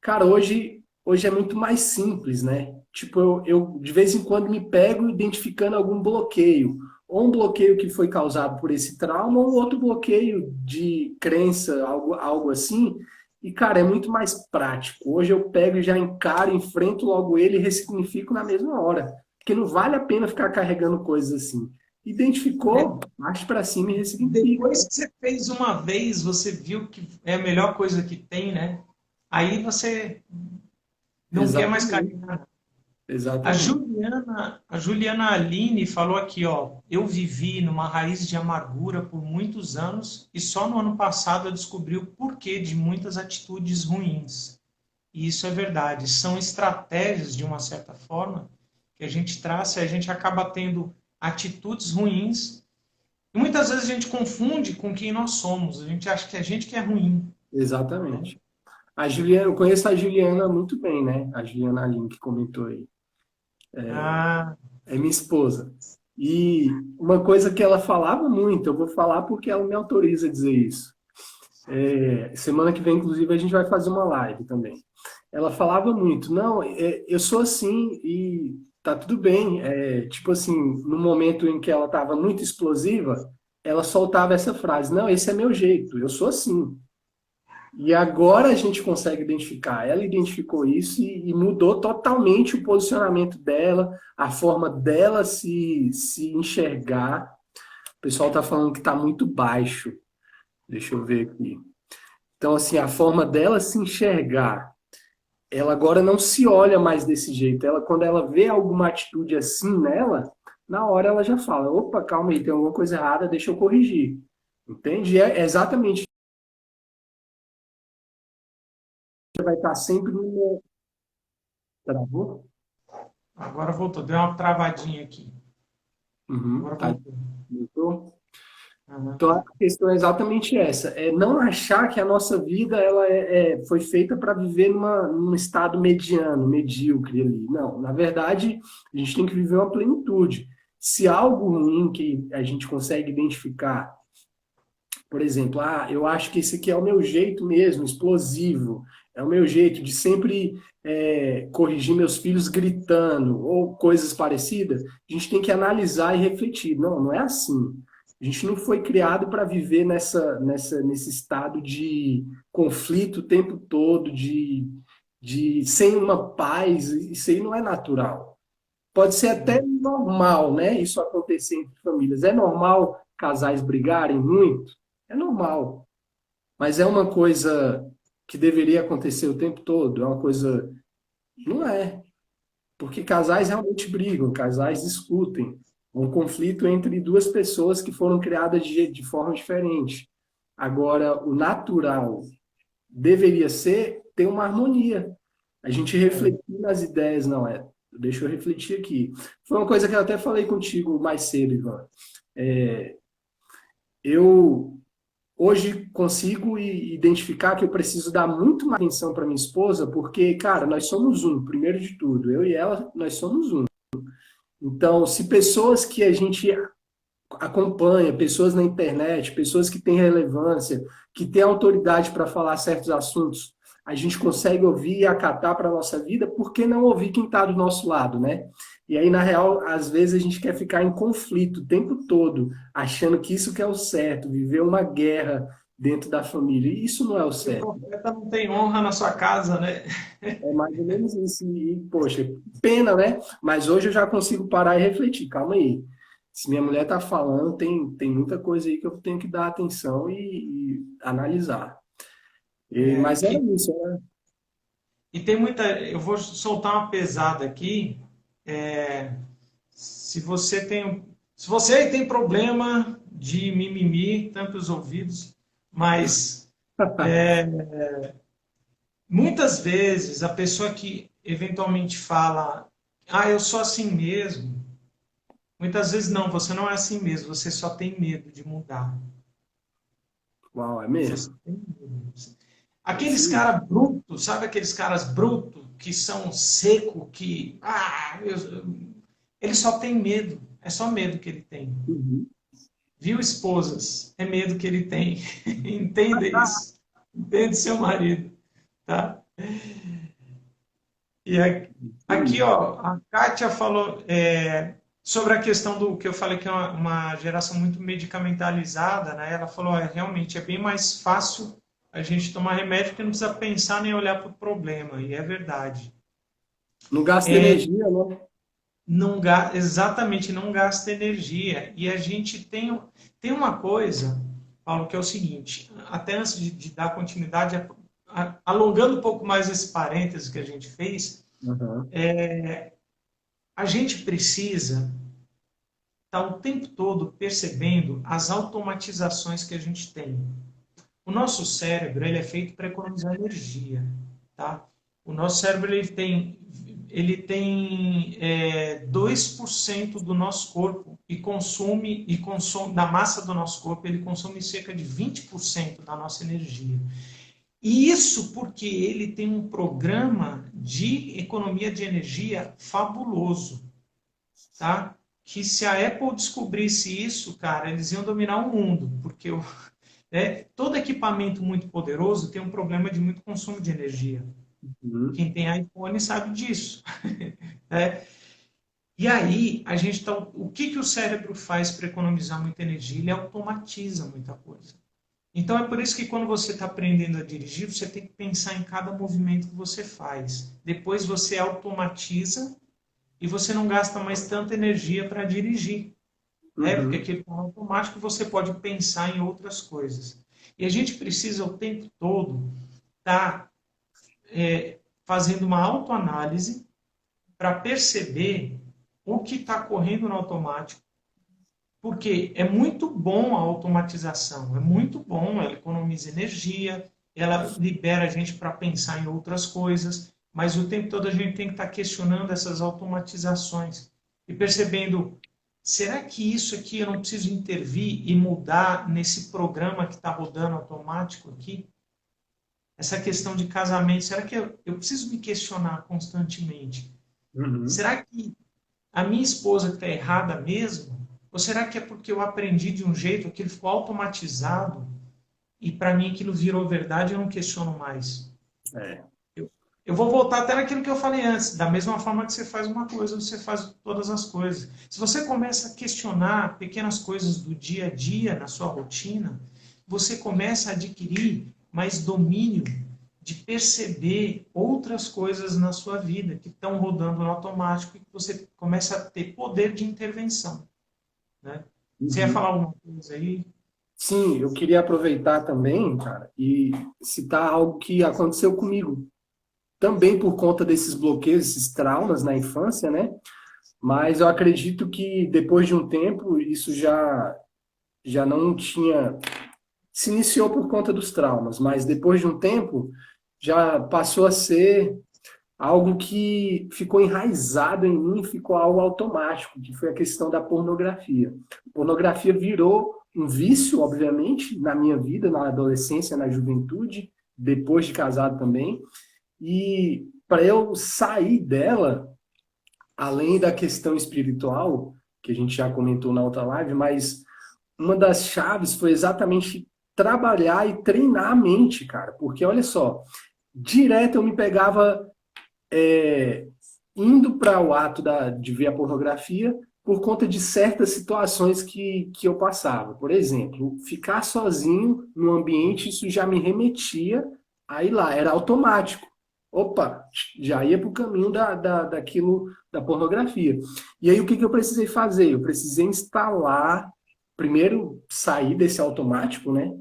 Cara, hoje é muito mais simples, né? Tipo, eu de vez em quando me pego identificando algum bloqueio. Ou um bloqueio que foi causado por esse trauma, ou outro bloqueio de crença, algo assim. E, cara, é muito mais prático. Hoje eu pego e já encaro, enfrento logo ele e ressignifico na mesma hora. Porque não vale a pena ficar carregando coisas assim. é. Identificou, marche para cima e ressignifica. Depois que você fez uma vez, você viu que é a melhor coisa que tem, né? Aí você não quer mais Exatamente. carregar. Exatamente. A Juliana Aline falou aqui, ó, eu vivi numa raiz de amargura por muitos anos e só no ano passado eu descobri o porquê de muitas atitudes ruins. E isso é verdade, são estratégias de uma certa forma que a gente traça e a gente acaba tendo atitudes ruins. E muitas vezes a gente confunde com quem nós somos, a gente acha que é a gente que é ruim, né? Exatamente. A Juliana, eu conheço a Juliana muito bem, né? A Juliana Aline que comentou aí. Ah, É minha esposa. E uma coisa que ela falava muito, eu vou falar porque ela me autoriza a dizer isso. Semana que vem, inclusive, a gente vai fazer uma live também. Ela falava muito, não, eu sou assim e tá tudo bem. Tipo assim, no momento em que ela estava muito explosiva, ela soltava essa frase: não, esse é meu jeito, eu sou assim. E agora a gente consegue identificar. Ela identificou isso e mudou totalmente o posicionamento dela, a forma dela se enxergar. O pessoal está falando que está muito baixo. Deixa eu ver aqui. Então, assim, a forma dela se enxergar, ela agora não se olha mais desse jeito. Ela, quando ela vê alguma atitude assim nela, na hora ela já fala: opa, calma aí, tem alguma coisa errada, deixa eu corrigir. Entende? É exatamente. Vai estar sempre no. Travou? Agora voltou, deu uma travadinha aqui. Uhum, Agora tá. voltou. Voltou? Aham. Então a questão é exatamente essa, é não achar que a nossa vida ela foi feita para viver num estado mediano, medíocre ali. Não, na verdade, a gente tem que viver uma plenitude. Se há algo ruim que a gente consegue identificar, por exemplo, eu acho que esse aqui é o meu jeito mesmo, explosivo, é o meu jeito de sempre corrigir meus filhos gritando ou coisas parecidas, a gente tem que analisar e refletir. Não, não é assim. A gente não foi criado para viver nesse estado de conflito o tempo todo, sem uma paz. Isso aí não é natural. Pode ser até Sim. normal, né? Isso acontecer entre famílias. É normal casais brigarem muito? É normal. Mas é uma coisa que deveria acontecer o tempo todo? É uma coisa. Não é. Porque casais realmente brigam, casais discutem. É um conflito entre duas pessoas que foram criadas de forma diferente. Agora, o natural deveria ser ter uma harmonia. A gente É. refletir nas ideias, não é? Deixa eu refletir aqui. Foi uma coisa que eu até falei contigo mais cedo, Ivan. É, eu hoje consigo identificar que eu preciso dar muito mais atenção para minha esposa, porque, cara, nós somos um, primeiro de tudo. Eu e ela, nós somos um. Então, se pessoas que a gente acompanha, pessoas na internet, pessoas que têm relevância, que têm autoridade para falar certos assuntos, a gente consegue ouvir e acatar para a nossa vida, por que não ouvir quem está do nosso lado, né? E aí, na real, às vezes a gente quer ficar em conflito o tempo todo, achando que isso que é o certo, viver uma guerra dentro da família. E isso não é o E o certo. profeta não tem honra na sua casa, né? É mais ou menos isso. E, poxa, pena, né? Mas hoje eu já consigo parar e refletir. Calma aí. Se minha mulher tá falando, tem muita coisa aí que eu tenho que dar atenção e analisar. É, Mas era isso, né? e tem muita. Eu vou soltar uma pesada aqui. É, se você tem, se você aí tem problema de mimimi, tampe os ouvidos, mas muitas vezes a pessoa que eventualmente fala, eu sou assim mesmo, muitas vezes não, você não é assim mesmo, você só tem medo de mudar. Uau, é Você só mesmo? tem medo. É isso Aqueles aí. caras brutos, sabe aqueles caras brutos que são seco, que ele só tem medo, é só medo que ele tem. Uhum. Viu, esposas? É medo que ele tem. Entenda isso. Entende seu marido, tá? E Isso aqui, aí. ó, a Kátia falou sobre a questão do que eu falei que é uma geração muito medicamentalizada, né? Ela falou, realmente é bem mais fácil a gente tomar remédio porque não precisa pensar nem olhar para o problema, e é verdade. Não gasta energia, né? Não, exatamente, não gasta energia. E a gente tem uma coisa, Paulo, que é o seguinte, até antes de dar continuidade, alongando um pouco mais esse parênteses que a gente fez, Uhum. a gente precisa estar o tempo todo percebendo as automatizações que a gente tem. O nosso cérebro ele é feito para economizar energia, tá? O nosso cérebro ele tem 2% do nosso corpo e consome da massa do nosso corpo, ele consome cerca de 20% da nossa energia. E isso porque ele tem um programa de economia de energia fabuloso, tá? Que se a Apple descobrisse isso, cara, eles iam dominar o mundo, porque todo equipamento muito poderoso tem um problema de muito consumo de energia. Uhum. Quem tem iPhone sabe disso. né? E aí, a gente tá, o que, que o cérebro faz para economizar muita energia? Ele automatiza muita coisa. Então é por isso que quando você está aprendendo a dirigir, você tem que pensar em cada movimento que você faz. Depois você automatiza e você não gasta mais tanta energia para dirigir. Né? Porque Uhum, aquilo está automático, você pode pensar em outras coisas. E a gente precisa o tempo todo estar fazendo uma autoanálise para perceber o que está correndo no automático, porque é muito bom a automatização, é muito bom, ela economiza energia, ela libera a gente para pensar em outras coisas, mas o tempo todo a gente tem que estar questionando essas automatizações e percebendo, será que isso aqui eu não preciso intervir e mudar nesse programa que está rodando automático aqui? Essa questão de casamento, será que eu preciso me questionar constantemente? uhum. Será que a minha esposa está errada mesmo? Ou será que é porque eu aprendi de um jeito, aquilo ficou automatizado e para mim aquilo virou verdade e eu não questiono mais? É. Eu, eu vou voltar até naquilo que eu falei antes. Da mesma forma que você faz uma coisa, você faz todas as coisas. Se você começa a questionar pequenas coisas do dia a dia, na sua rotina, você começa a adquirir mais domínio de perceber outras coisas na sua vida que estão rodando no automático e que você começa a ter poder de intervenção, né? Você ia Uhum. falar alguma coisa aí? Sim, eu queria aproveitar também, cara, e citar algo que aconteceu comigo. Também por conta desses bloqueios, esses traumas na infância, né? Mas eu acredito que depois de um tempo isso já não tinha se iniciou por conta dos traumas, mas depois de um tempo já passou a ser algo que ficou enraizado em mim, ficou algo automático, que foi a questão da pornografia. A pornografia virou um vício, obviamente, na minha vida, na adolescência, na juventude, depois de casado também. E para eu sair dela, além da questão espiritual, que a gente já comentou na outra live, mas uma das chaves foi exatamente trabalhar e treinar a mente, cara. Porque olha só, direto eu me pegava é, indo para o ato de ver a pornografia por conta de certas situações que eu passava. Por exemplo, ficar sozinho no ambiente, isso já me remetia a ir lá, era automático. Opa, já ia para o caminho daquilo, da pornografia. E aí o que eu precisei fazer? Eu precisei instalar, primeiro sair desse automático, né?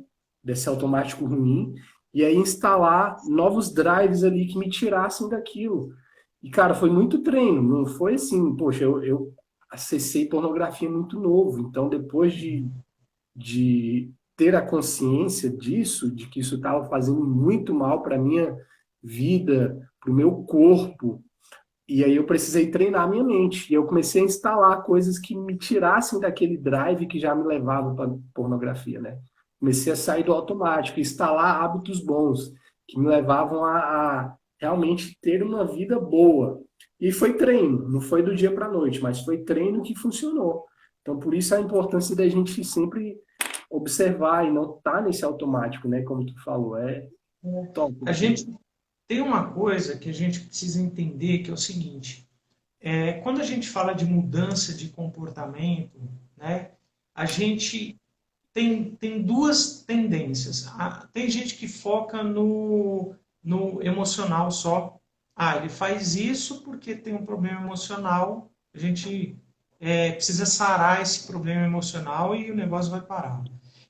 Desse automático ruim, e aí instalar novos drives ali que me tirassem daquilo. E, cara, foi muito treino, não foi assim, poxa, eu acessei pornografia muito novo, então depois de ter a consciência disso, de que isso estava fazendo muito mal para minha vida, para o meu corpo, e aí eu precisei treinar a minha mente, e eu comecei a instalar coisas que me tirassem daquele drive que já me levava para pornografia, né? Comecei a sair do automático, instalar hábitos bons, que me levavam a realmente ter uma vida boa. E foi treino, não foi do dia para a noite, mas foi treino que funcionou. Então, por isso a importância da gente sempre observar e não estar nesse automático, né? Como tu falou, é top. A gente tem uma coisa que a gente precisa entender que é o seguinte: quando a gente fala de mudança de comportamento, né, a gente tem duas tendências. Tem gente que foca no emocional só. Ah, ele faz isso porque tem um problema emocional. A gente precisa sarar esse problema emocional e o negócio vai parar.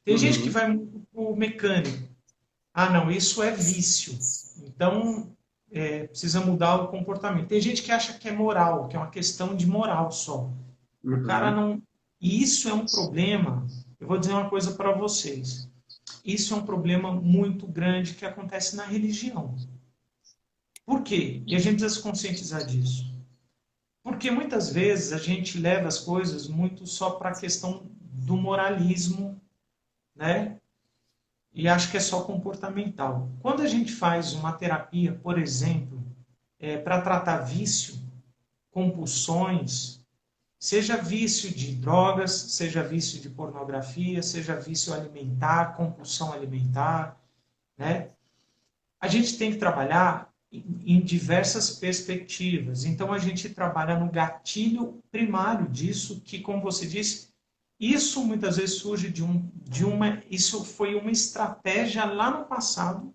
Tem gente que Uhum, vai para o mecânico. Ah, não, isso é vício. Então, precisa mudar o comportamento. Tem gente que acha que é moral, que é uma questão de moral só. O cara uhum, não. E isso é um problema. Eu vou dizer uma coisa para vocês. Isso é um problema muito grande que acontece na religião. Por quê? E a gente precisa se conscientizar disso. Porque muitas vezes a gente leva as coisas muito só para a questão do moralismo, né? E acho que é só comportamental. Quando a gente faz uma terapia, por exemplo, para tratar vício, compulsões, seja vício de drogas, seja vício de pornografia, seja vício alimentar, compulsão alimentar, né? A gente tem que trabalhar em diversas perspectivas. Então, a gente trabalha no gatilho primário disso, que, como você disse, isso muitas vezes surge isso foi uma estratégia lá no passado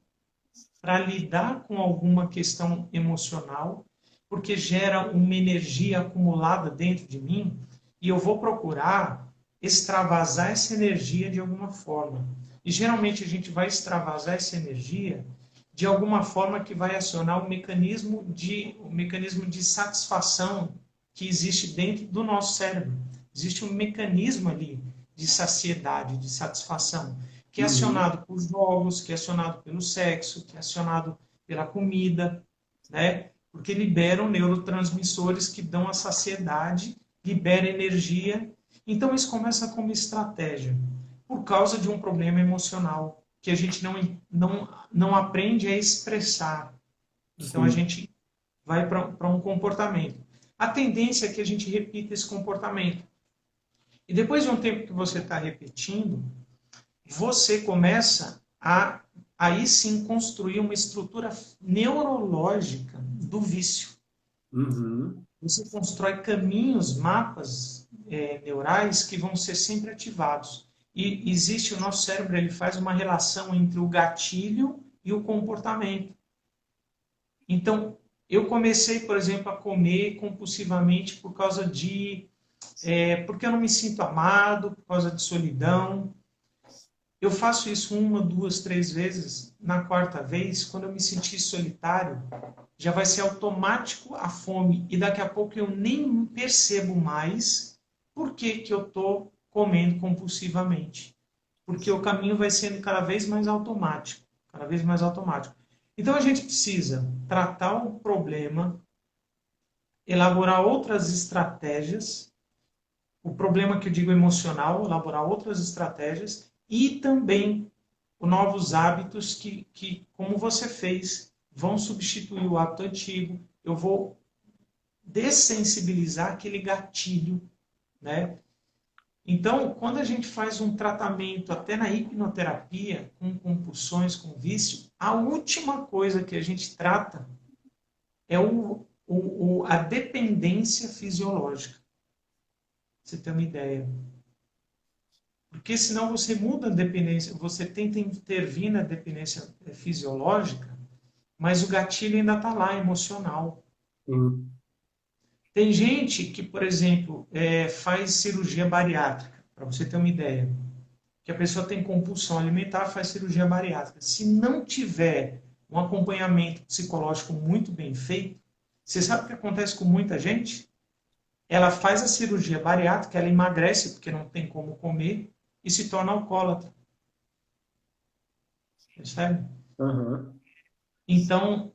para lidar com alguma questão emocional, porque gera uma energia acumulada dentro de mim e eu vou procurar extravasar essa energia de alguma forma. E geralmente a gente vai extravasar essa energia de alguma forma que vai acionar o mecanismo de satisfação que existe dentro do nosso cérebro. Existe um mecanismo ali de saciedade, de satisfação, que é Uhum. acionado por jogos, que é acionado pelo sexo, que é acionado pela comida, né? Porque liberam neurotransmissores que dão a saciedade, libera energia. Então isso começa como estratégia, por causa de um problema emocional que a gente não aprende a expressar. Então a Sim. gente vai para um comportamento. A tendência é que a gente repita esse comportamento. E depois de um tempo que você está repetindo, você começa a aí sim construir uma estrutura neurológica do vício. Uhum. Você constrói caminhos, mapas neurais que vão ser sempre ativados. E existe o nosso cérebro, ele faz uma relação entre o gatilho e o comportamento. Então, eu comecei, por exemplo, a comer compulsivamente por causa porque eu não me sinto amado, por causa de solidão. Eu faço isso uma, duas, três vezes. Na quarta vez, quando eu me sentir solitário, já vai ser automático a fome e daqui a pouco eu nem percebo mais por que, que eu estou comendo compulsivamente. Porque o caminho vai sendo cada vez mais automático, cada vez mais automático. Então a gente precisa tratar o problema, elaborar outras estratégias, o problema que eu digo emocional, elaborar outras estratégias e também novos hábitos como você fez, vão substituir o hábito antigo. Eu vou dessensibilizar aquele gatilho, né? Então, quando a gente faz um tratamento, até na hipnoterapia, com compulsões, com vício, a última coisa que a gente trata é a dependência fisiológica. Você tem uma ideia. Porque senão você muda a dependência, você tenta intervir na dependência fisiológica, mas o gatilho ainda está lá, emocional. Sim. Tem gente que, por exemplo, faz cirurgia bariátrica, para você ter uma ideia, que a pessoa tem compulsão alimentar, faz cirurgia bariátrica. Se não tiver um acompanhamento psicológico muito bem feito, você sabe o que acontece com muita gente? Ela faz a cirurgia bariátrica, ela emagrece porque não tem como comer e se torna alcoólatra, percebe? Aham. Então,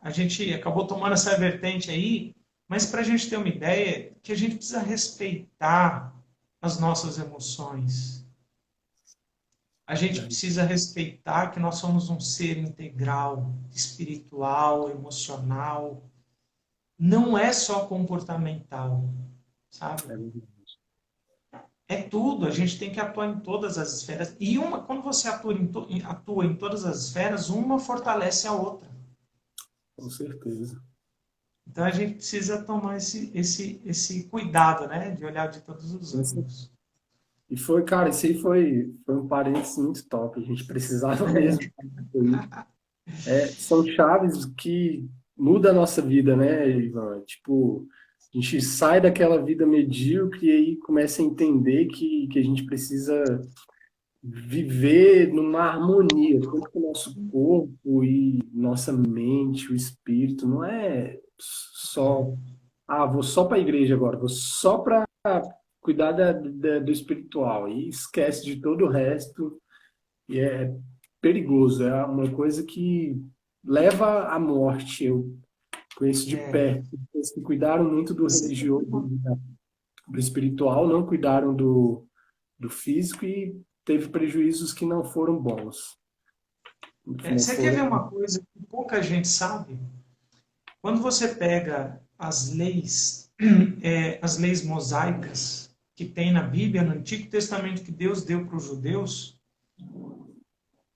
a gente acabou tomando essa vertente aí, mas para a gente ter uma ideia, que a gente precisa respeitar as nossas emoções. A gente precisa respeitar que nós somos um ser integral, espiritual, emocional. Não é só comportamental, sabe? É, é verdade. É tudo. A gente tem que atuar em todas as esferas. E quando você atua em todas as esferas, uma fortalece a outra. Com certeza. Então a gente precisa tomar esse cuidado, né? De olhar de todos os ângulos. E foi, cara, isso aí foi um parênteses muito top. A gente precisava mesmo disso aí. São chaves que mudam a nossa vida, né, Ivan? Tipo, a gente sai daquela vida medíocre e aí começa a entender que a gente precisa viver numa harmonia, tanto com o nosso corpo e nossa mente, o espírito. Não é só, vou só para a igreja agora, vou só para cuidar do espiritual e esquece de todo o resto. E é perigoso, é uma coisa que leva à morte. Eu conheço de É, perto pessoas que cuidaram muito do você religioso, do espiritual, não cuidaram do físico e teve prejuízos que não foram bons. Não você quer ver foram. uma coisa que pouca gente sabe? Quando você pega as leis mosaicas que tem na Bíblia, no Antigo Testamento que Deus deu para os judeus,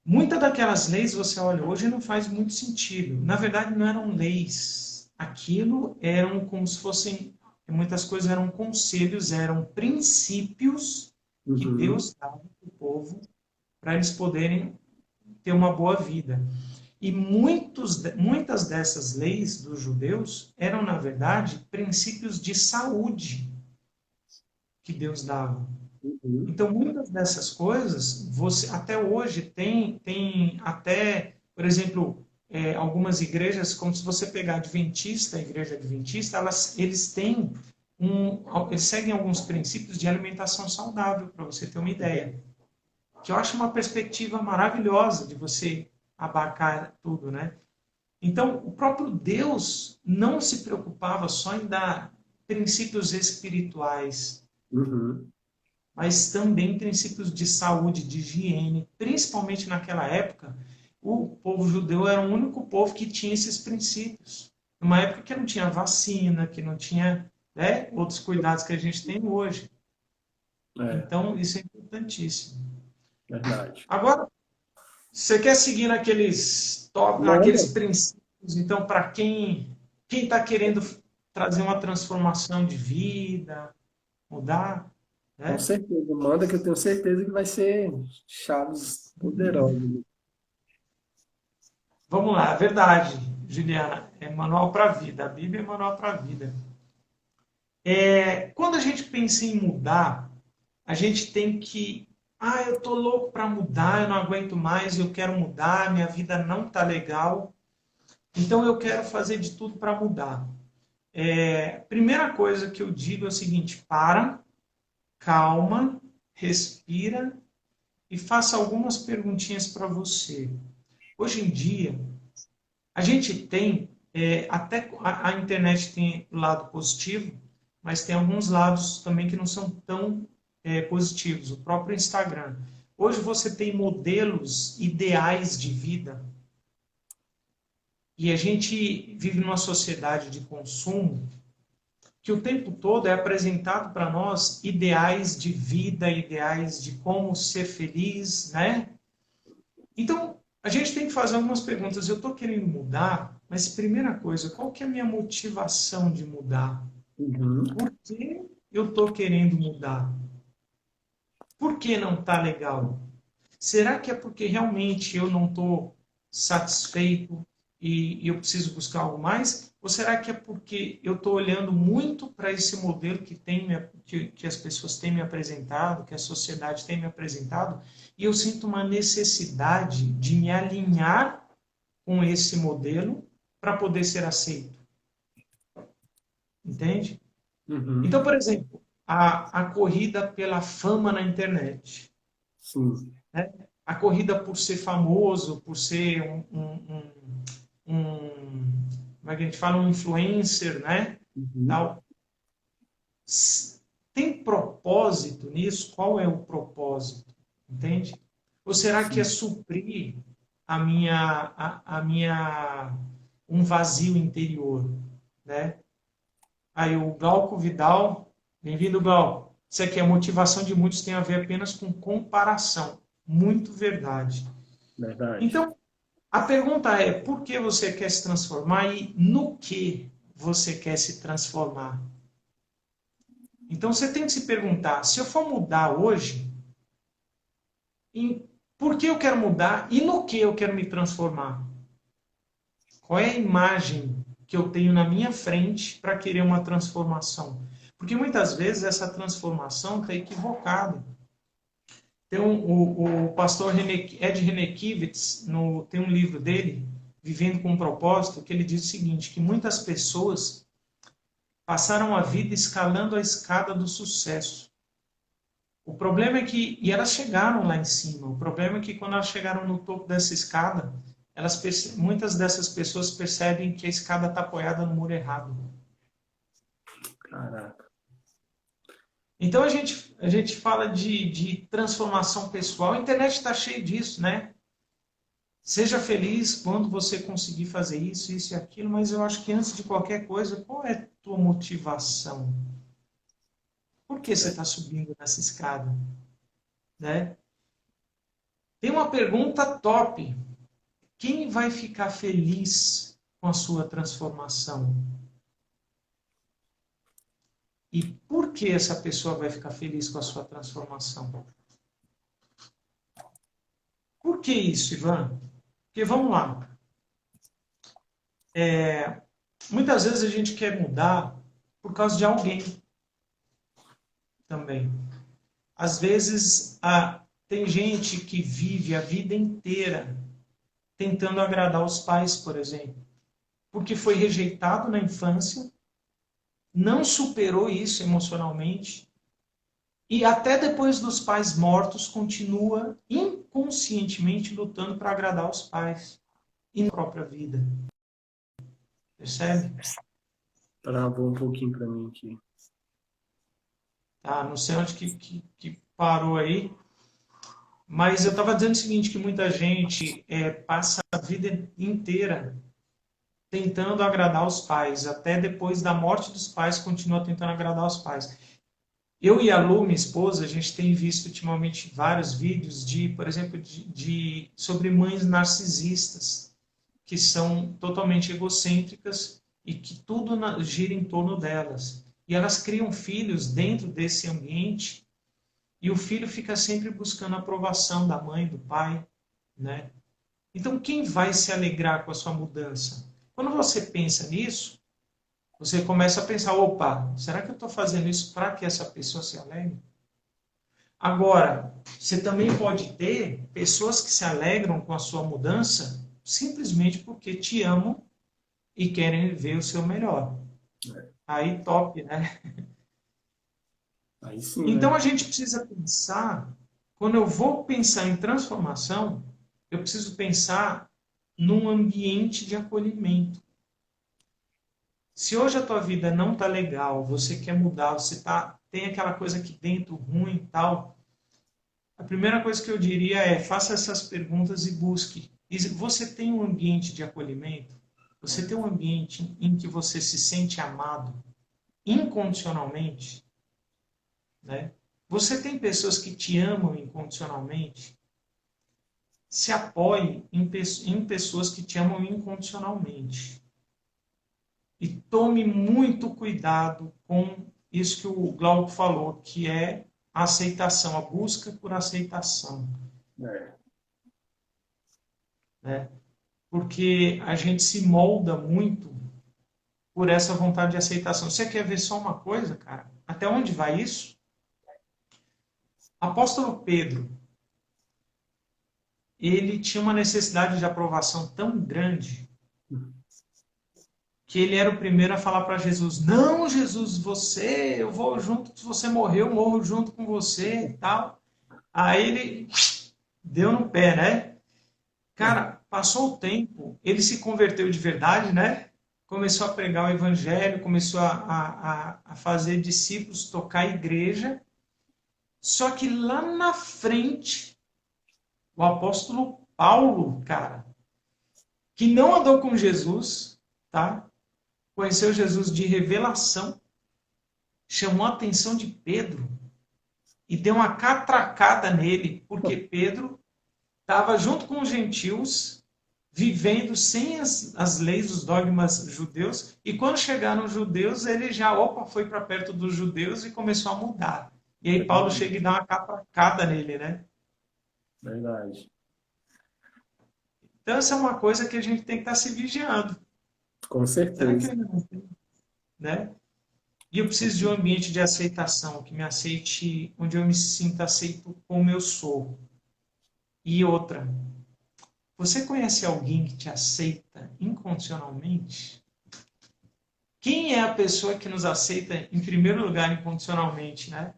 Muitas daquelas leis, você olha, hoje não faz muito sentido. Na verdade, não eram leis. Aquilo eram como se fossem, muitas coisas eram conselhos, eram princípios que Uhum. Deus dava para o povo para eles poderem ter uma boa vida. E muitas dessas leis dos judeus eram, na verdade, princípios de saúde que Deus dava. Uhum. Então, muitas dessas coisas, você até hoje tem até, por exemplo, algumas igrejas, como se você pegar Adventista, a igreja Adventista, eles têm eles seguem alguns princípios de alimentação saudável, para você ter uma ideia. Que eu acho uma perspectiva maravilhosa de você abarcar tudo, né? Então, o próprio Deus não se preocupava só em dar princípios espirituais, Uhum. mas também princípios de saúde, de higiene, principalmente naquela época, o povo judeu era o único povo que tinha esses princípios. Numa época que não tinha vacina, que não tinha, né, outros cuidados que a gente tem hoje. É, Então, isso é importantíssimo. verdade. Agora, você quer seguir Manda. aqueles princípios, então, para quem está querendo trazer uma transformação de vida, mudar, Com né? certeza, manda que eu tenho certeza que vai ser chaves poderosas. Vamos lá, é verdade, Juliana, é manual para a vida, a Bíblia é manual para a vida. Quando a gente pensa em mudar, a gente tem que, eu tô louco para mudar, eu não aguento mais, eu quero mudar, minha vida não tá legal, então eu quero fazer de tudo para mudar. Primeira coisa que eu digo é o seguinte: para, calma, respira e faça algumas perguntinhas para você. Hoje em dia, a gente tem, até a internet tem o lado positivo, mas tem alguns lados também que não são tão positivos. O próprio Instagram. Hoje você tem modelos ideais de vida e a gente vive numa sociedade de consumo que o tempo todo é apresentado para nós ideais de vida, ideais de como ser feliz, né? Então, a gente tem que fazer algumas perguntas. Eu estou querendo mudar, mas primeira coisa, qual que é a minha motivação de mudar? Uhum. Por que eu estou querendo mudar? Por que não está legal? Será que é porque realmente eu não estou satisfeito e eu preciso buscar algo mais? Ou será que é porque eu estou olhando muito para esse modelo que as pessoas têm me apresentado, que a sociedade tem me apresentado, e eu sinto uma necessidade de me alinhar com esse modelo para poder ser aceito? Entende? Então, Uhum. por exemplo, a corrida pela fama na internet, Sim. né? A corrida por ser famoso, por ser como é que a gente fala, um influencer, né? Uhum. Tal. Tem propósito nisso? Qual é o propósito? Entende? Ou será que é Sim. suprir a minha um vazio interior, né? Aí o Glauco Vidal, bem-vindo, Glauco. Isso aqui, a motivação de muitos tem a ver apenas com comparação. Muito verdade. Verdade. Então, a pergunta é: por que você quer se transformar e no que você quer se transformar? Então, você tem que se perguntar: se eu for mudar hoje, por que eu quero mudar e no que eu quero me transformar? Qual é a imagem que eu tenho na minha frente para querer uma transformação? Porque muitas vezes essa transformação está equivocada. Tem o pastor Ed Renekiewicz, tem um livro dele, Vivendo com um Propósito, que ele diz o seguinte, que muitas pessoas passaram a vida escalando a escada do sucesso. O problema é que, e elas chegaram lá em cima, o problema é que quando elas chegaram no topo dessa escada, muitas dessas pessoas percebem que a escada está apoiada no muro errado. Caraca. Então a gente fala de transformação pessoal, a internet está cheia disso, né? Seja feliz quando você conseguir fazer isso, isso e aquilo, mas eu acho que antes de qualquer coisa, qual é a tua motivação? Por que você É. está subindo nessa escada? Né? Tem uma pergunta top. Quem vai ficar feliz com a sua transformação? E por que essa pessoa vai ficar feliz com a sua transformação? Por que isso, Ivan? Porque vamos lá. Muitas vezes a gente quer mudar por causa de alguém também. Às vezes tem gente que vive a vida inteira tentando agradar os pais, por exemplo, porque foi rejeitado na infância, não superou isso emocionalmente e até depois dos pais mortos continua inconscientemente lutando para agradar os pais e na própria vida. Percebe? Travou um pouquinho para mim aqui. Tá, não sei onde que parou aí, mas eu estava dizendo o seguinte, que muita gente passa a vida inteira tentando agradar os pais, até depois da morte dos pais continua tentando agradar os pais. Eu e a Lu, minha esposa, a gente tem visto ultimamente vários vídeos de, por exemplo, sobre mães narcisistas, que são totalmente egocêntricas e que tudo gira em torno delas. E elas criam filhos dentro desse ambiente e o filho fica sempre buscando a aprovação da mãe, do pai, né? Então, quem vai se alegrar com a sua mudança? Quando você pensa nisso, você começa a pensar, opa, será que eu estou fazendo isso para que essa pessoa se alegre? Agora, você também pode ter pessoas que se alegram com a sua mudança simplesmente porque te amam e querem ver o seu melhor. Aí top, né? Aí sim, Então né? a gente precisa pensar, quando eu vou pensar em transformação, eu preciso pensar num ambiente de acolhimento. Se hoje a tua vida não tá legal, você quer mudar, tem aquela coisa aqui dentro ruim e tal, a primeira coisa que eu diria é faça essas perguntas e busque. Você tem um ambiente de acolhimento? Você tem um ambiente em que você se sente amado incondicionalmente, né? Você tem pessoas que te amam incondicionalmente? Se apoie em pessoas que te amam incondicionalmente. E tome muito cuidado com isso que o Glauco falou, que é a aceitação, a busca por aceitação. É. Né? Porque a gente se molda muito por essa vontade de aceitação. Você quer ver só uma coisa, cara? Até onde vai isso? Apóstolo Pedro, ele tinha uma necessidade de aprovação tão grande que ele era o primeiro a falar para Jesus: Não, Jesus, eu vou junto, se você morrer, eu morro junto com você e tal. Aí ele deu no pé, né? Cara, passou o tempo, ele se converteu de verdade, né? Começou a pregar o evangelho, começou a fazer discípulos, tocar a igreja. Só que lá na frente, o apóstolo Paulo, cara, que não andou com Jesus, tá? Conheceu Jesus de revelação, chamou a atenção de Pedro e deu uma catracada nele, porque Pedro estava junto com os gentios, vivendo sem as leis, os dogmas judeus, e quando chegaram os judeus, ele já, opa, foi para perto dos judeus e começou a mudar. E aí Paulo chega e dá uma catracada nele, né? Verdade. Então essa é uma coisa que a gente tem que estar se vigiando. Com Será que certeza. ele não tem, né? E eu preciso de um ambiente de aceitação, que me aceite, onde eu me sinta aceito como eu sou. E outra, você conhece alguém que te aceita incondicionalmente? Quem é a pessoa que nos aceita em primeiro lugar incondicionalmente, né?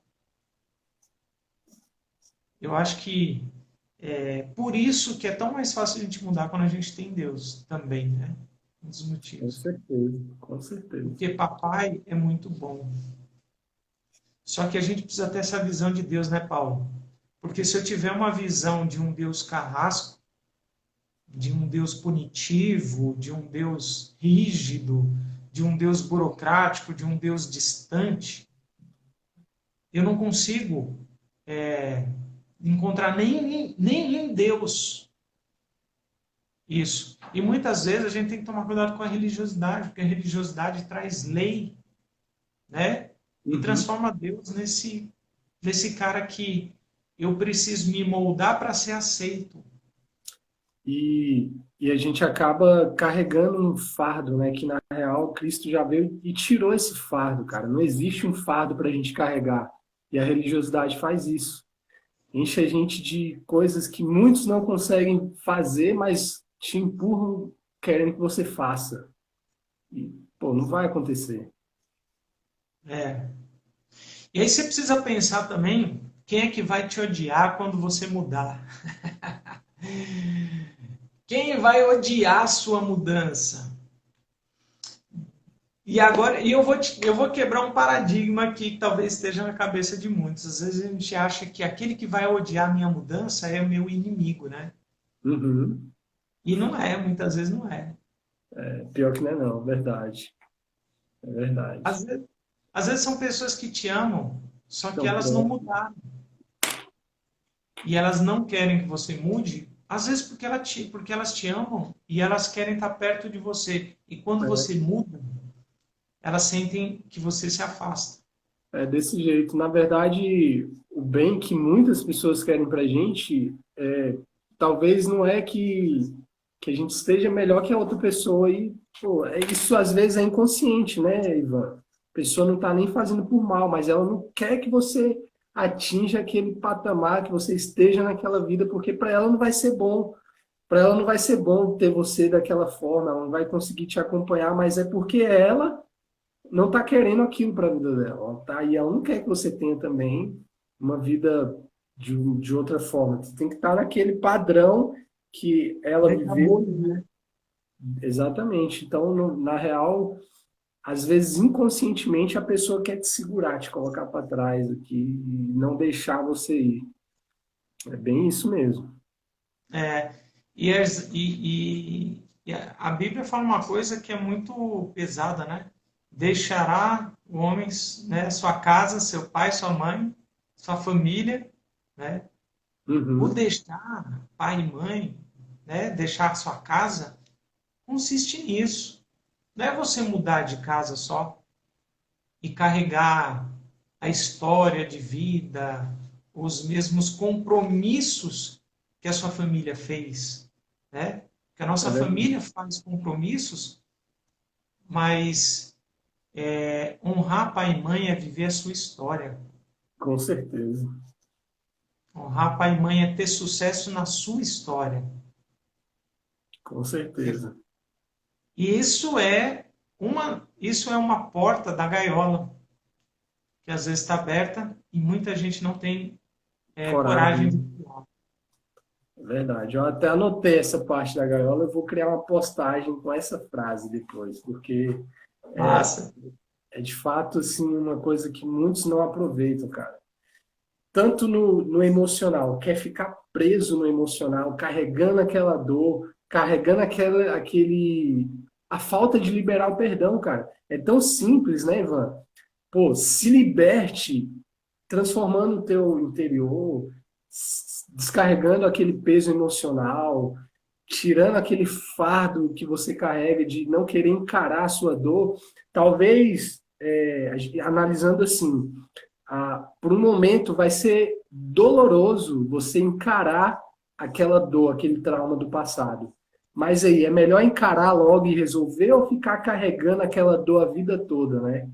Eu acho que é por isso que é tão mais fácil a gente mudar quando a gente tem Deus também, né? Um dos Com motivos. certeza. Com certeza. Porque papai é muito bom. Só que a gente precisa ter essa visão de Deus, né, Paulo? Porque se eu tiver uma visão de um Deus carrasco, de um Deus punitivo, de um Deus rígido, de um Deus burocrático, de um Deus distante, eu não consigo encontrar nem em Deus isso. E muitas vezes a gente tem que tomar cuidado com a religiosidade, porque a religiosidade traz lei, né? E Uhum. transforma Deus nesse cara que eu preciso me moldar para ser aceito. E a gente acaba carregando um fardo, né? Que na real Cristo já veio e tirou esse fardo, cara. Não existe um fardo para a gente carregar. E a religiosidade faz isso. Enche a gente de coisas que muitos não conseguem fazer, mas te empurram querendo que você faça. E, pô, não vai acontecer. É. E aí você precisa pensar também quem é que vai te odiar quando você mudar. Quem vai odiar a sua mudança? E agora, eu vou quebrar um paradigma que talvez esteja na cabeça de muitos. Às vezes a gente acha que aquele que vai odiar a minha mudança é o meu inimigo, né? Uhum. E não é, muitas vezes não é. É, pior que não é não, verdade. É Às verdade. vezes, às vezes são pessoas que te amam, só que Então, elas não pronto. mudaram. E elas não querem que você mude, às vezes porque elas te amam e elas querem estar perto de você. E quando você muda, elas sentem que você se afasta. É desse jeito. Na verdade, o bem que muitas pessoas querem pra gente, talvez não é que a gente esteja melhor que a outra pessoa. E, pô, isso às vezes é inconsciente, né, Ivan? A pessoa não tá nem fazendo por mal, mas ela não quer que você atinja aquele patamar, que você esteja naquela vida, porque para ela não vai ser bom. Para ela não vai ser bom ter você daquela forma, ela não vai conseguir te acompanhar, mas é porque ela não está querendo aquilo para a vida dela. Ela tá, e ela não quer que você tenha também uma vida de outra forma. Você tem que estar naquele padrão que ela Deixa viveu. muito, né? Exatamente. Então, na real, às vezes inconscientemente a pessoa quer te segurar, te colocar para trás aqui e não deixar você ir. É bem isso mesmo. É, e a Bíblia fala uma coisa que é muito pesada, né? Deixará o homem, né, sua casa, seu pai, sua mãe, sua família, né? O Uhum. deixar pai e mãe, né? Deixar sua casa, consiste nisso. Não é você mudar de casa só e carregar a história de vida, os mesmos compromissos que a sua família fez, né? Que a É nossa verdade. família faz compromissos, mas honrar pai e mãe é viver a sua história. Com certeza. Honrar pai e mãe é ter sucesso na sua história. Com certeza. E isso é uma porta da gaiola que às vezes está aberta e muita gente não tem coragem de Coragem. pular. É verdade. Eu até anotei essa parte da gaiola. Eu vou criar uma postagem com essa frase depois, porque Massa. é de fato assim uma coisa que muitos não aproveitam, cara. Tanto no emocional, quer ficar preso no emocional, carregando aquela dor, carregando a falta de liberar o perdão, cara. É tão simples, né, Ivan? Pô, se liberte transformando o teu interior, descarregando aquele peso emocional, tirando aquele fardo que você carrega de não querer encarar a sua dor, talvez analisando assim, por um momento vai ser doloroso você encarar aquela dor, aquele trauma do passado. Mas aí, é melhor encarar logo e resolver ou ficar carregando aquela dor a vida toda, né?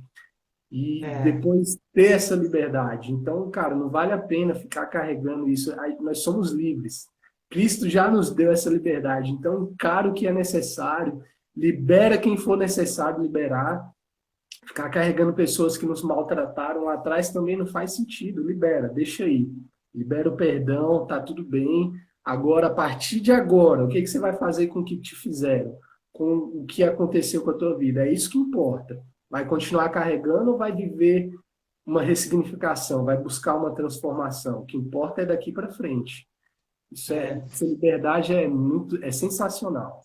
E É, depois ter essa liberdade. Então, cara, não vale a pena ficar carregando isso. Nós somos livres. Cristo já nos deu essa liberdade. Então, encara o que é necessário, libera quem for necessário liberar. Ficar carregando pessoas que nos maltrataram lá atrás também não faz sentido. Libera, deixa aí. Libera o perdão, tá tudo bem. Agora, a partir de agora, o que você vai fazer com o que te fizeram? Com o que aconteceu com a tua vida? É isso que importa. Vai continuar carregando ou vai viver uma ressignificação? Vai buscar uma transformação? O que importa é daqui para frente. é, Essa liberdade é sensacional.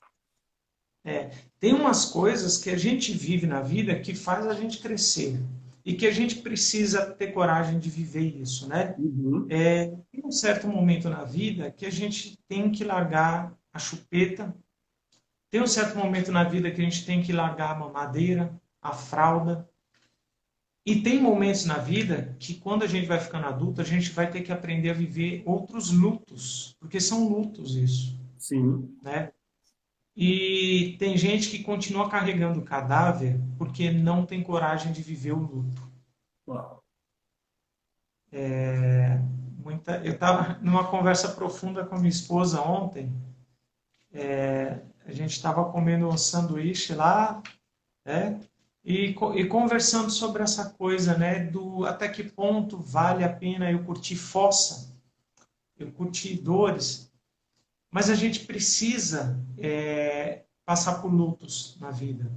tem umas coisas que a gente vive na vida que faz a gente crescer. e que a gente precisa ter coragem de viver isso, né? Uhum. Tem um certo momento na vida que a gente tem que largar a chupeta, tem um certo momento na vida que a gente tem que largar a mamadeira, a fralda, e tem momentos na vida que, quando a gente vai ficando adulto, a gente vai ter que aprender a viver outros lutos, porque são lutos isso, Sim. né? E tem gente que continua carregando o cadáver porque não tem coragem de viver o luto. Uau. Eu estava numa conversa profunda com a minha esposa ontem. A gente estava comendo um sanduíche lá, né? E conversando sobre essa coisa, né? Do até que ponto vale a pena eu curtir fossa, eu curtir dores, mas a gente precisa passar por lutos na vida,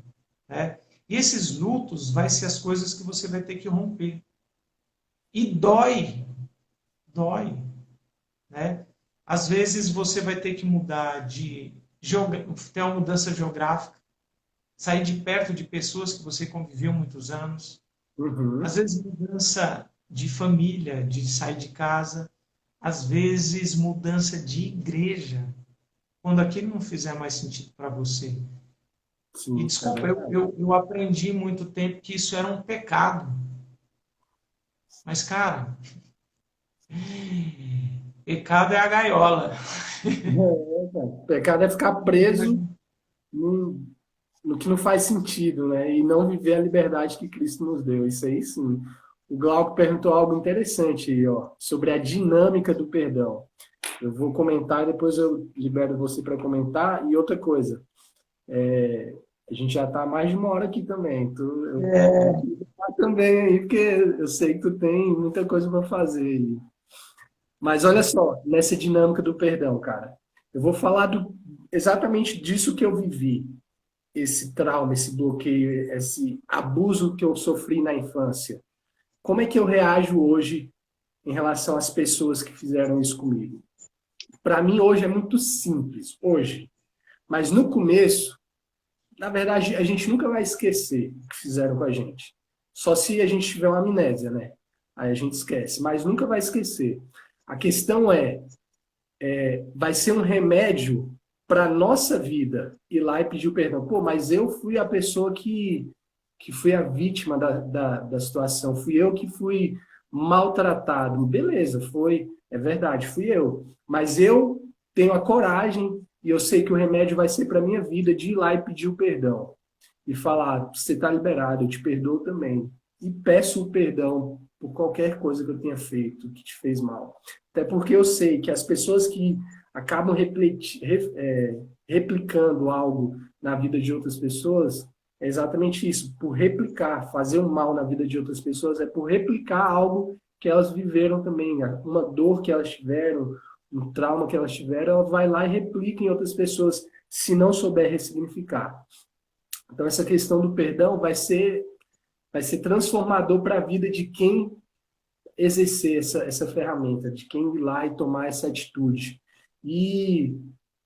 né? E esses lutos vai ser as coisas que você vai ter que romper. E dói, dói, né? Às vezes você vai ter que mudar ter uma mudança geográfica, sair de perto de pessoas que você conviveu muitos anos. Às Uhum. vezes mudança de família, de sair de casa. Às vezes mudança de igreja, quando aquilo não fizer mais sentido para você. E Sim, é desculpa, verdade. eu aprendi muito tempo que isso era um pecado. Mas, cara, pecado é a gaiola. É, cara. O pecado é ficar preso no, no que não faz sentido, né? E não viver a liberdade que Cristo nos deu. Isso aí sim. O Glauco perguntou algo interessante aí, ó, sobre a dinâmica do perdão. Eu vou comentar e depois eu libero você para comentar. E outra coisa, a gente já está mais de uma hora aqui também. Eu vou te liberar também aí, porque eu sei que tu tem muita coisa para fazer aí. Mas olha só, nessa dinâmica do perdão, cara, eu vou falar exatamente disso que eu vivi, esse trauma, esse bloqueio, esse abuso que eu sofri na infância. Como é que eu reajo hoje em relação às pessoas que fizeram isso comigo? Para mim, hoje é muito simples, hoje. Mas no começo, na verdade, a gente nunca vai esquecer o que fizeram com a gente. Só se a gente tiver uma amnésia, né? Aí a gente esquece, mas nunca vai esquecer. A questão vai ser um remédio para a nossa vida ir lá e pedir o perdão. Pô, mas eu fui a pessoa que fui a vítima da situação, fui eu que fui maltratado. Beleza, foi, é verdade, fui eu. Mas eu tenho a coragem e eu sei que o remédio vai ser para a minha vida de ir lá e pedir o perdão. E falar, você está liberado, eu te perdoo também. E peço o perdão por qualquer coisa que eu tenha feito que te fez mal. Até porque eu sei que as pessoas que acabam replicando algo na vida de outras pessoas, é exatamente isso. Por replicar, fazer um mal na vida de outras pessoas, é por replicar algo que elas viveram também. Uma dor que elas tiveram, um trauma que elas tiveram, ela vai lá e replica em outras pessoas, se não souber ressignificar. Então, essa questão do perdão vai ser transformador para a vida de quem exercer essa ferramenta, de quem ir lá e tomar essa atitude. E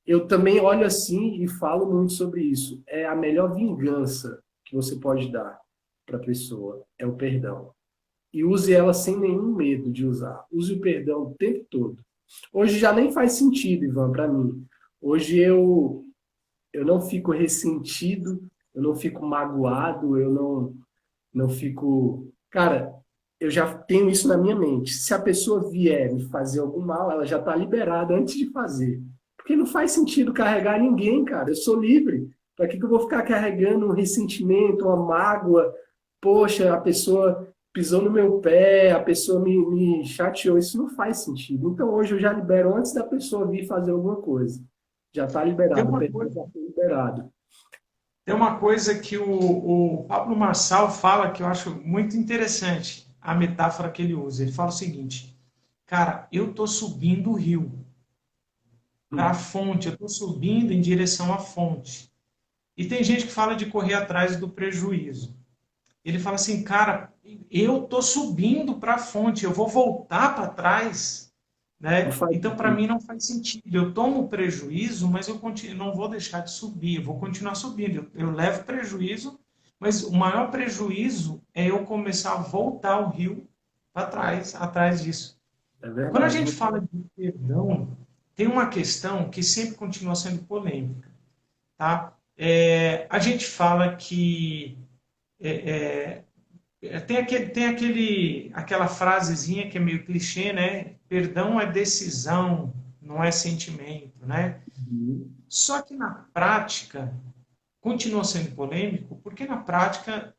eu também olho assim e falo muito sobre isso. É a melhor vingança que você pode dar para a pessoa, é o perdão. E use ela sem nenhum medo de usar. Use o perdão o tempo todo. Hoje já nem faz sentido, Ivan, para mim. Hoje eu não fico ressentido, eu não fico magoado, eu não fico. Cara, eu já tenho isso na minha mente. Se a pessoa vier me fazer algum mal, ela já está liberada antes de fazer. Porque não faz sentido carregar ninguém, cara. Eu sou livre. Para que eu vou ficar carregando um ressentimento, uma mágoa? Poxa, a pessoa pisou no meu pé, a pessoa me chateou. Isso não faz sentido. Então hoje eu já libero antes da pessoa vir fazer alguma coisa. Já está Tem liberado, o uma perdão coisa, já foi liberado. tem uma coisa que o Pablo Marçal fala que eu acho muito interessante, a metáfora que ele usa. Ele fala o seguinte, cara, eu estou subindo o rio para a fonte, eu estou subindo em direção à fonte. E tem gente que fala de correr atrás do prejuízo. Ele fala assim, cara, eu estou subindo para a fonte, eu vou voltar para trás, Não né? faz Então, para sentido. mim, não faz sentido. Eu tomo prejuízo, mas eu não vou deixar de subir, eu vou continuar subindo. Eu levo prejuízo, Mas o maior prejuízo é eu começar a voltar o rio para trás, atrás disso. É Quando a verdade. gente fala de perdão, tem uma questão que sempre continua sendo polêmica, tá? A gente fala que aquela frasezinha que é meio clichê, né? Perdão é decisão, não é sentimento, né? Uhum. Só que na prática continua sendo polêmico, porque na prática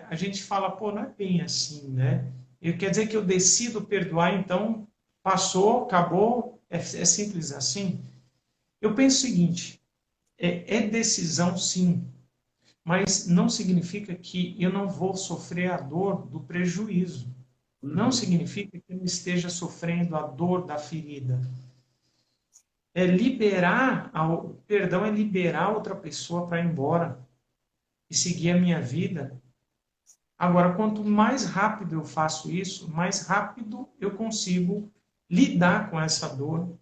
a gente fala, pô, não é bem assim, né? Quer dizer que eu decido perdoar, então passou, acabou, é simples assim. Eu penso o seguinte: é decisão, sim, mas não significa que eu não vou sofrer a dor do prejuízo. Não Uhum. significa que eu não esteja sofrendo a dor da ferida. É liberar, perdão é liberar outra pessoa para ir embora e seguir a minha vida. Agora, quanto mais rápido eu faço isso, mais rápido eu consigo lidar com essa dor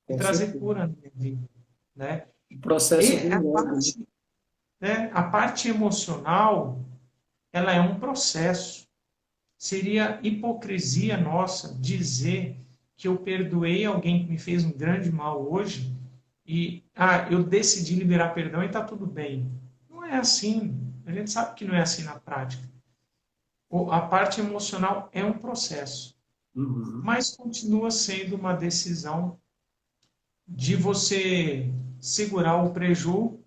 e Com trazer certeza. cura na minha vida, né? O processo E vem logo, né? a parte emocional, ela é um processo. Seria hipocrisia nossa dizer que eu perdoei alguém que me fez um grande mal hoje e eu decidi liberar perdão e está tudo bem. Não é assim. A gente sabe que não é assim na prática. A parte emocional é um processo, Uhum. mas continua sendo uma decisão de você segurar o preju,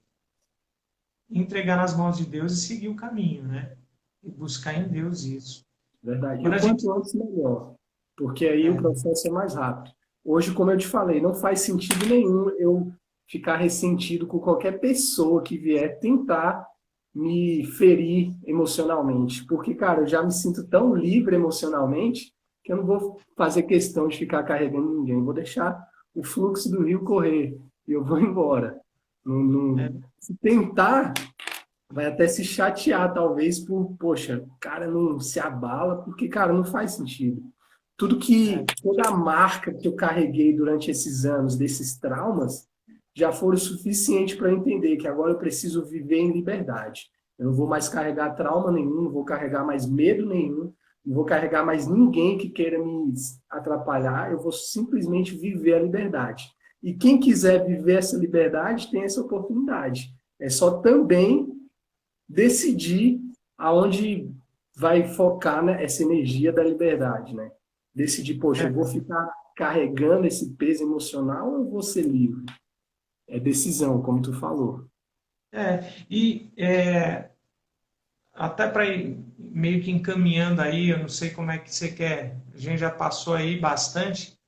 entregar nas mãos de Deus e seguir o caminho, né? E buscar em Deus isso. Verdade. E Quando o a gente. quanto antes, melhor. Porque aí o É, processo é mais rápido. Hoje, como eu te falei, não faz sentido nenhum eu ficar ressentido com qualquer pessoa que vier tentar me ferir emocionalmente. Porque, cara, eu já me sinto tão livre emocionalmente que eu não vou fazer questão de ficar carregando ninguém. Vou deixar o fluxo do rio correr e eu vou embora. é, Se tentar, vai até se chatear, talvez, por, poxa, o cara não se abala, porque, cara, não faz sentido. Toda a marca que eu carreguei durante esses anos, desses traumas, já foram suficiente para eu entender que agora eu preciso viver em liberdade. Eu não vou mais carregar trauma nenhum, não vou carregar mais medo nenhum, não vou carregar mais ninguém que queira me atrapalhar, eu vou simplesmente viver a liberdade. E quem quiser viver essa liberdade tem essa oportunidade. É só também decidir aonde vai focar, né, essa energia da liberdade, né? Decidir, poxa, eu vou é, ficar carregando esse peso emocional ou eu vou ser livre? É decisão, como tu falou. e até para ir meio que encaminhando aí, eu não sei como é que você quer, a gente já passou aí bastante.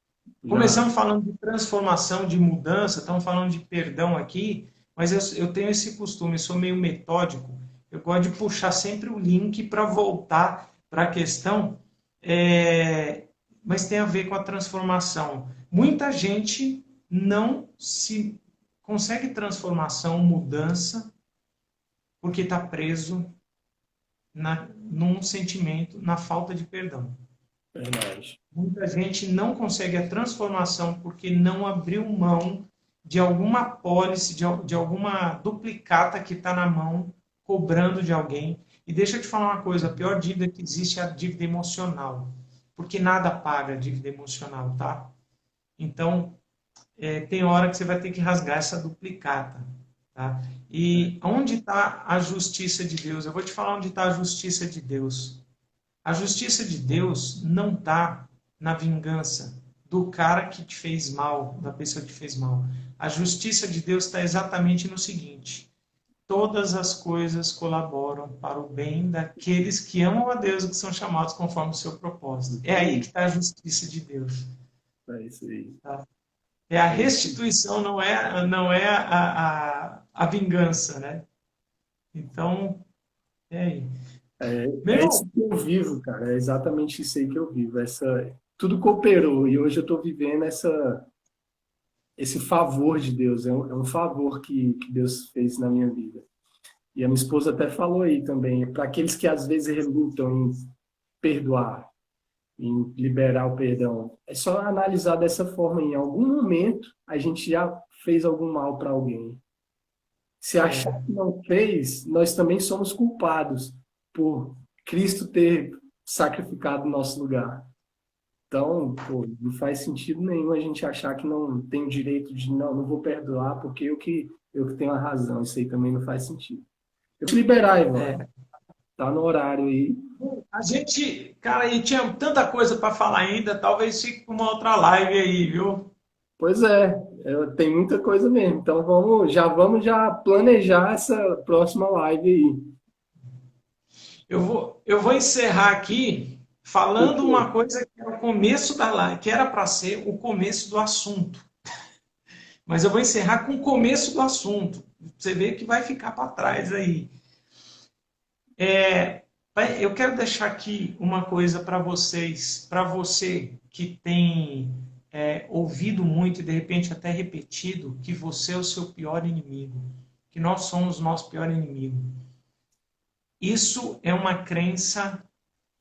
Já. Começamos falando de transformação, de mudança, estamos falando de perdão aqui, mas eu tenho esse costume, eu sou meio metódico, eu gosto de puxar sempre o link para voltar para a questão, é, mas tem a ver com a transformação. Muita gente não se consegue transformação, mudança, porque está preso num sentimento, na falta de perdão. Verdade. Muita gente não consegue a transformação porque não abriu mão de alguma pólice, de alguma duplicata que está na mão, cobrando de alguém. E deixa eu te falar uma coisa: a pior dívida que existe é a dívida emocional. Porque nada paga a dívida emocional, tá? Então, tem hora que você vai ter que rasgar essa duplicata. Tá? E onde está a justiça de Deus? Eu vou te falar onde está a justiça de Deus. A justiça de Deus não está na vingança do cara que te fez mal, da pessoa que te fez mal. A justiça de Deus está exatamente no seguinte: todas as coisas colaboram para o bem daqueles que amam a Deus e que são chamados conforme o seu propósito. É Isso aí aí. que está a justiça de Deus. É isso aí. Tá? É a É isso. restituição, não é a vingança, né? Então, é aí. Meu É isso irmão, que eu vivo, cara. É exatamente isso aí que eu vivo. Tudo cooperou e hoje eu estou vivendo esse favor de Deus. É um favor que Deus fez na minha vida. E a minha esposa até falou aí também, para aqueles que às vezes relutam em perdoar, em liberar o perdão, é só analisar dessa forma. Em algum momento, a gente já fez algum mal para alguém. Se achar É, que não fez, nós também somos culpados por Cristo ter sacrificado o nosso lugar. Então, pô, não faz sentido nenhum a gente achar que não tem o direito de, não, não vou perdoar porque eu que tenho a razão. Isso aí também não faz sentido. Eu vou liberar, Ivan. é. Tá no horário aí. A gente, cara, e tinha tanta coisa para falar ainda, talvez fique para uma outra live aí, viu? Pois é, tem muita coisa mesmo. Então vamos já planejar essa próxima live aí. Eu vou encerrar aqui Por falando quê? uma coisa que era o começo da live, que era para ser o começo do assunto. Mas eu vou encerrar com o começo do assunto. Você vê que vai ficar para trás aí. Eu quero deixar aqui uma coisa para vocês, para você que tem ouvido muito e de repente até repetido, que você é o seu pior inimigo, que nós somos o nosso pior inimigo. Isso é uma crença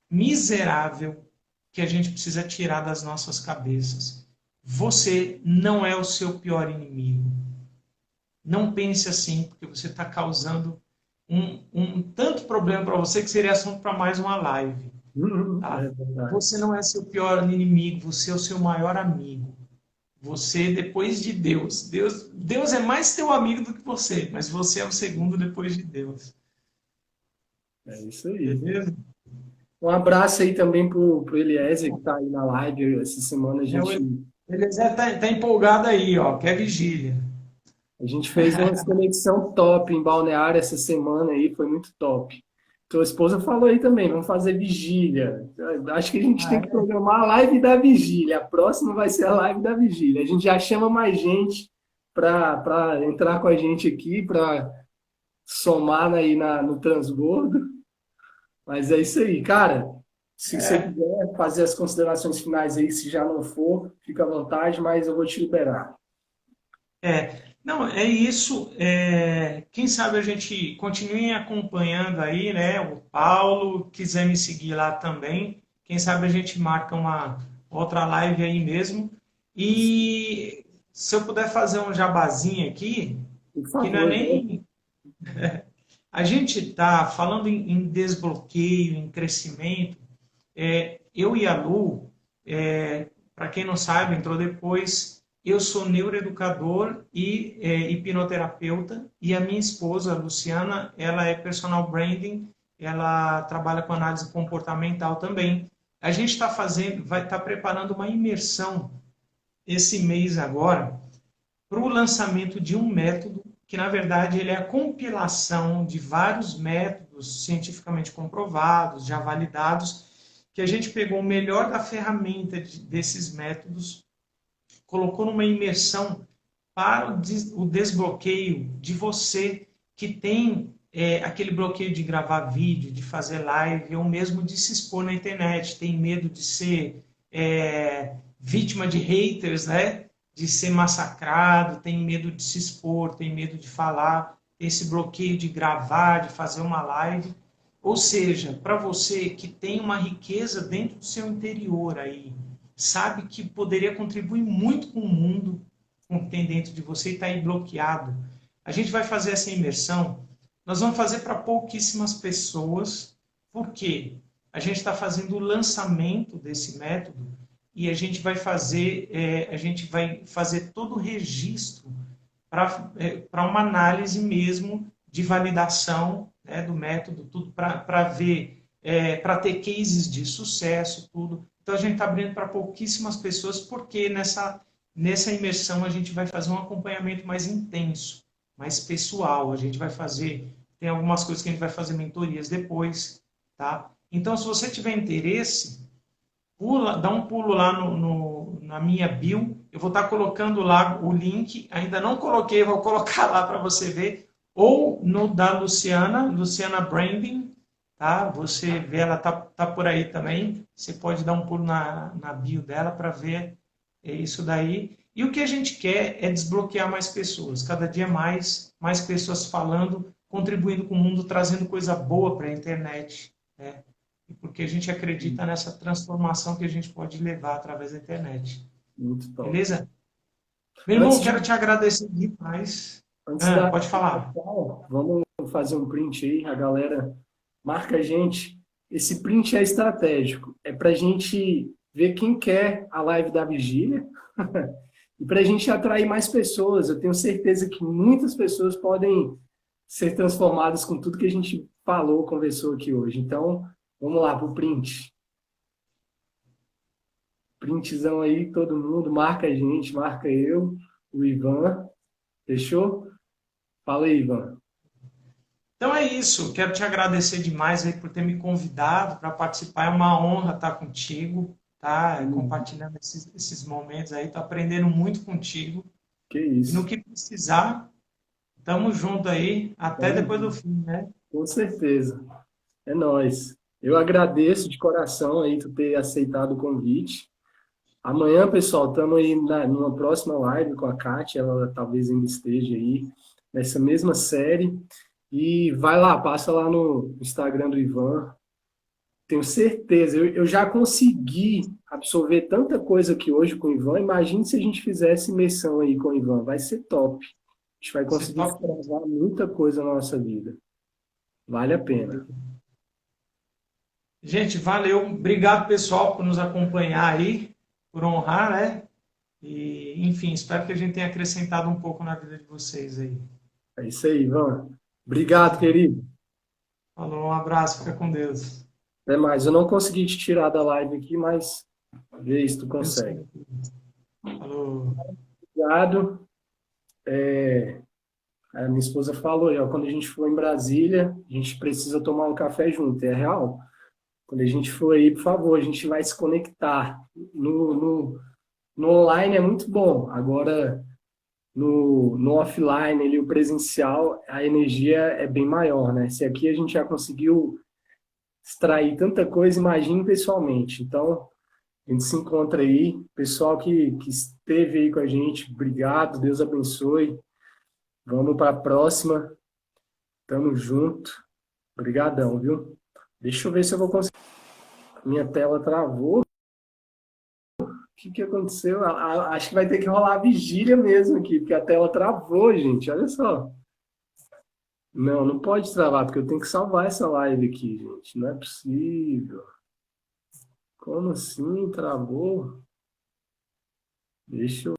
miserável que a gente precisa tirar das nossas cabeças. Você não é o seu pior inimigo. Não pense assim, porque você está causando um tanto problema para você que seria assunto para mais uma live. É Tá? verdade. Você não é seu pior inimigo, você é o seu maior amigo. Você, depois de Deus, Deus é mais teu amigo do que você, mas você é o segundo depois de Deus. É isso aí. Beleza? Um abraço aí também pro Eliezer que tá aí na live. Essa semana Ele já tá empolgado aí, ó, quer vigília. a gente fez uma conexão top em Balneário essa semana aí, foi muito top. Tua esposa falou aí também, vamos fazer vigília. Acho que a gente Ah, tem que é? programar a live da vigília. A próxima vai ser a live da vigília. A gente já chama mais gente para entrar com a gente aqui, para somar aí no transbordo. Mas é isso aí, cara. Se você É. quiser fazer as considerações finais aí, se já não for, fica à vontade, mas eu vou te liberar. Não, é isso. Quem sabe a gente continue acompanhando aí, né? O Paulo, quiser me seguir lá também. Quem sabe a gente marca uma outra live aí mesmo. E se eu puder fazer um jabazinho aqui, Por que não é favor, né? nem. A gente está falando em desbloqueio, em crescimento. Eu e a Lu, para quem não sabe, entrou depois. Eu sou neuroeducador e hipnoterapeuta, e a minha esposa, a Luciana, ela é personal branding, ela trabalha com análise comportamental também. A gente está fazendo, vai estar preparando uma imersão esse mês agora para o lançamento de um método que, na verdade, ele é a compilação de vários métodos cientificamente comprovados, já validados, que a gente pegou o melhor da ferramenta desses métodos, colocou numa imersão para o desbloqueio de você que tem aquele bloqueio de gravar vídeo, de fazer live, ou mesmo de se expor na internet, tem medo de ser vítima de haters, né? De ser massacrado, tem medo de se expor, tem medo de falar, esse bloqueio de gravar, de fazer uma live. Ou seja, para você que tem uma riqueza dentro do seu interior aí, sabe que poderia contribuir muito com o mundo, com o que tem dentro de você e está aí bloqueado. A gente vai fazer essa imersão, nós vamos fazer para pouquíssimas pessoas, porque a gente está fazendo o lançamento desse método e a gente vai fazer todo o registro para uma análise mesmo de validação, né, do método, tudo para ver, para ter cases de sucesso, tudo. Então a gente está abrindo para pouquíssimas pessoas, porque nessa imersão a gente vai fazer um acompanhamento mais intenso, mais pessoal. A gente vai fazer, tem algumas coisas que a gente vai fazer mentorias depois, tá? Então, se você tiver interesse, dá um pulo lá na minha bio. Eu vou estar colocando lá o link. Ainda não coloquei, vou colocar lá para você ver. Ou no da Luciana, Luciana Branding, tá? Você vê, ela tá por aí também. Você pode dar um pulo na bio dela para ver isso daí. E o que a gente quer é desbloquear mais pessoas. Cada dia mais pessoas falando, contribuindo com o mundo, trazendo coisa boa para a internet, né? Porque a gente acredita nessa transformação que a gente pode levar através da internet. Muito top. Beleza? Meu irmão, Antes quero de, te agradecer demais. Antes da Pode falar. vamos fazer um print aí, a galera marca a gente. Esse print é estratégico, é para a gente ver quem quer a live da vigília e para a gente atrair mais pessoas. Eu tenho certeza que muitas pessoas podem ser transformadas com tudo que a gente falou, conversou aqui hoje. Então, vamos lá para o print. Printzão aí, todo mundo, marca a gente, marca eu, o Ivan. Fechou? Fala aí, Ivan. Então é isso. Quero te agradecer demais aí por ter me convidado para participar. É uma honra estar contigo, tá? Compartilhando esses momentos aí. Estou aprendendo muito contigo. Que E no isso. que precisar, tamo junto aí. Até Tamo depois do junto. fim, né? Com certeza. É nóis. Eu agradeço de coração aí tu ter aceitado o convite. Amanhã, pessoal, estamos aí numa próxima live com a Kátia, ela talvez ainda esteja aí nessa mesma série. E vai lá, passa lá no Instagram do Ivan. Tenho certeza, eu já consegui absorver tanta coisa aqui hoje com o Ivan. Imagine se a gente fizesse imersão aí com o Ivan, vai ser top. A gente vai Você conseguir toca. destravar muita coisa na nossa vida. Vale a pena. Gente, valeu. Obrigado, pessoal, por nos acompanhar aí, por honrar, né? E, enfim, espero que a gente tenha acrescentado um pouco na vida de vocês aí. É isso aí, Ivan. Obrigado, querido. Falou, um abraço, fica com Deus. Até mais. Eu não consegui te tirar da live aqui, mas vê se tu Eu consegue. sei. Falou. Obrigado. A minha esposa falou, ó, quando a gente for em Brasília, a gente precisa tomar um café junto. É real? Quando a gente for aí, por favor, a gente vai se conectar. No online é muito bom. Agora, no offline, ali, o presencial, a energia é bem maior, né? Se aqui a gente já conseguiu extrair tanta coisa, imagine pessoalmente. Então, a gente se encontra aí. Pessoal que esteve aí com a gente, obrigado, Deus abençoe. Vamos para a próxima. Tamo junto. Obrigadão, viu? Deixa eu ver se eu vou conseguir. Minha tela travou. O que aconteceu? Acho que vai ter que rolar a vigília mesmo aqui, porque a tela travou, gente. Olha só. Não, não pode travar, porque eu tenho que salvar essa live aqui, gente. Não é possível. Como assim? Travou? Deixa eu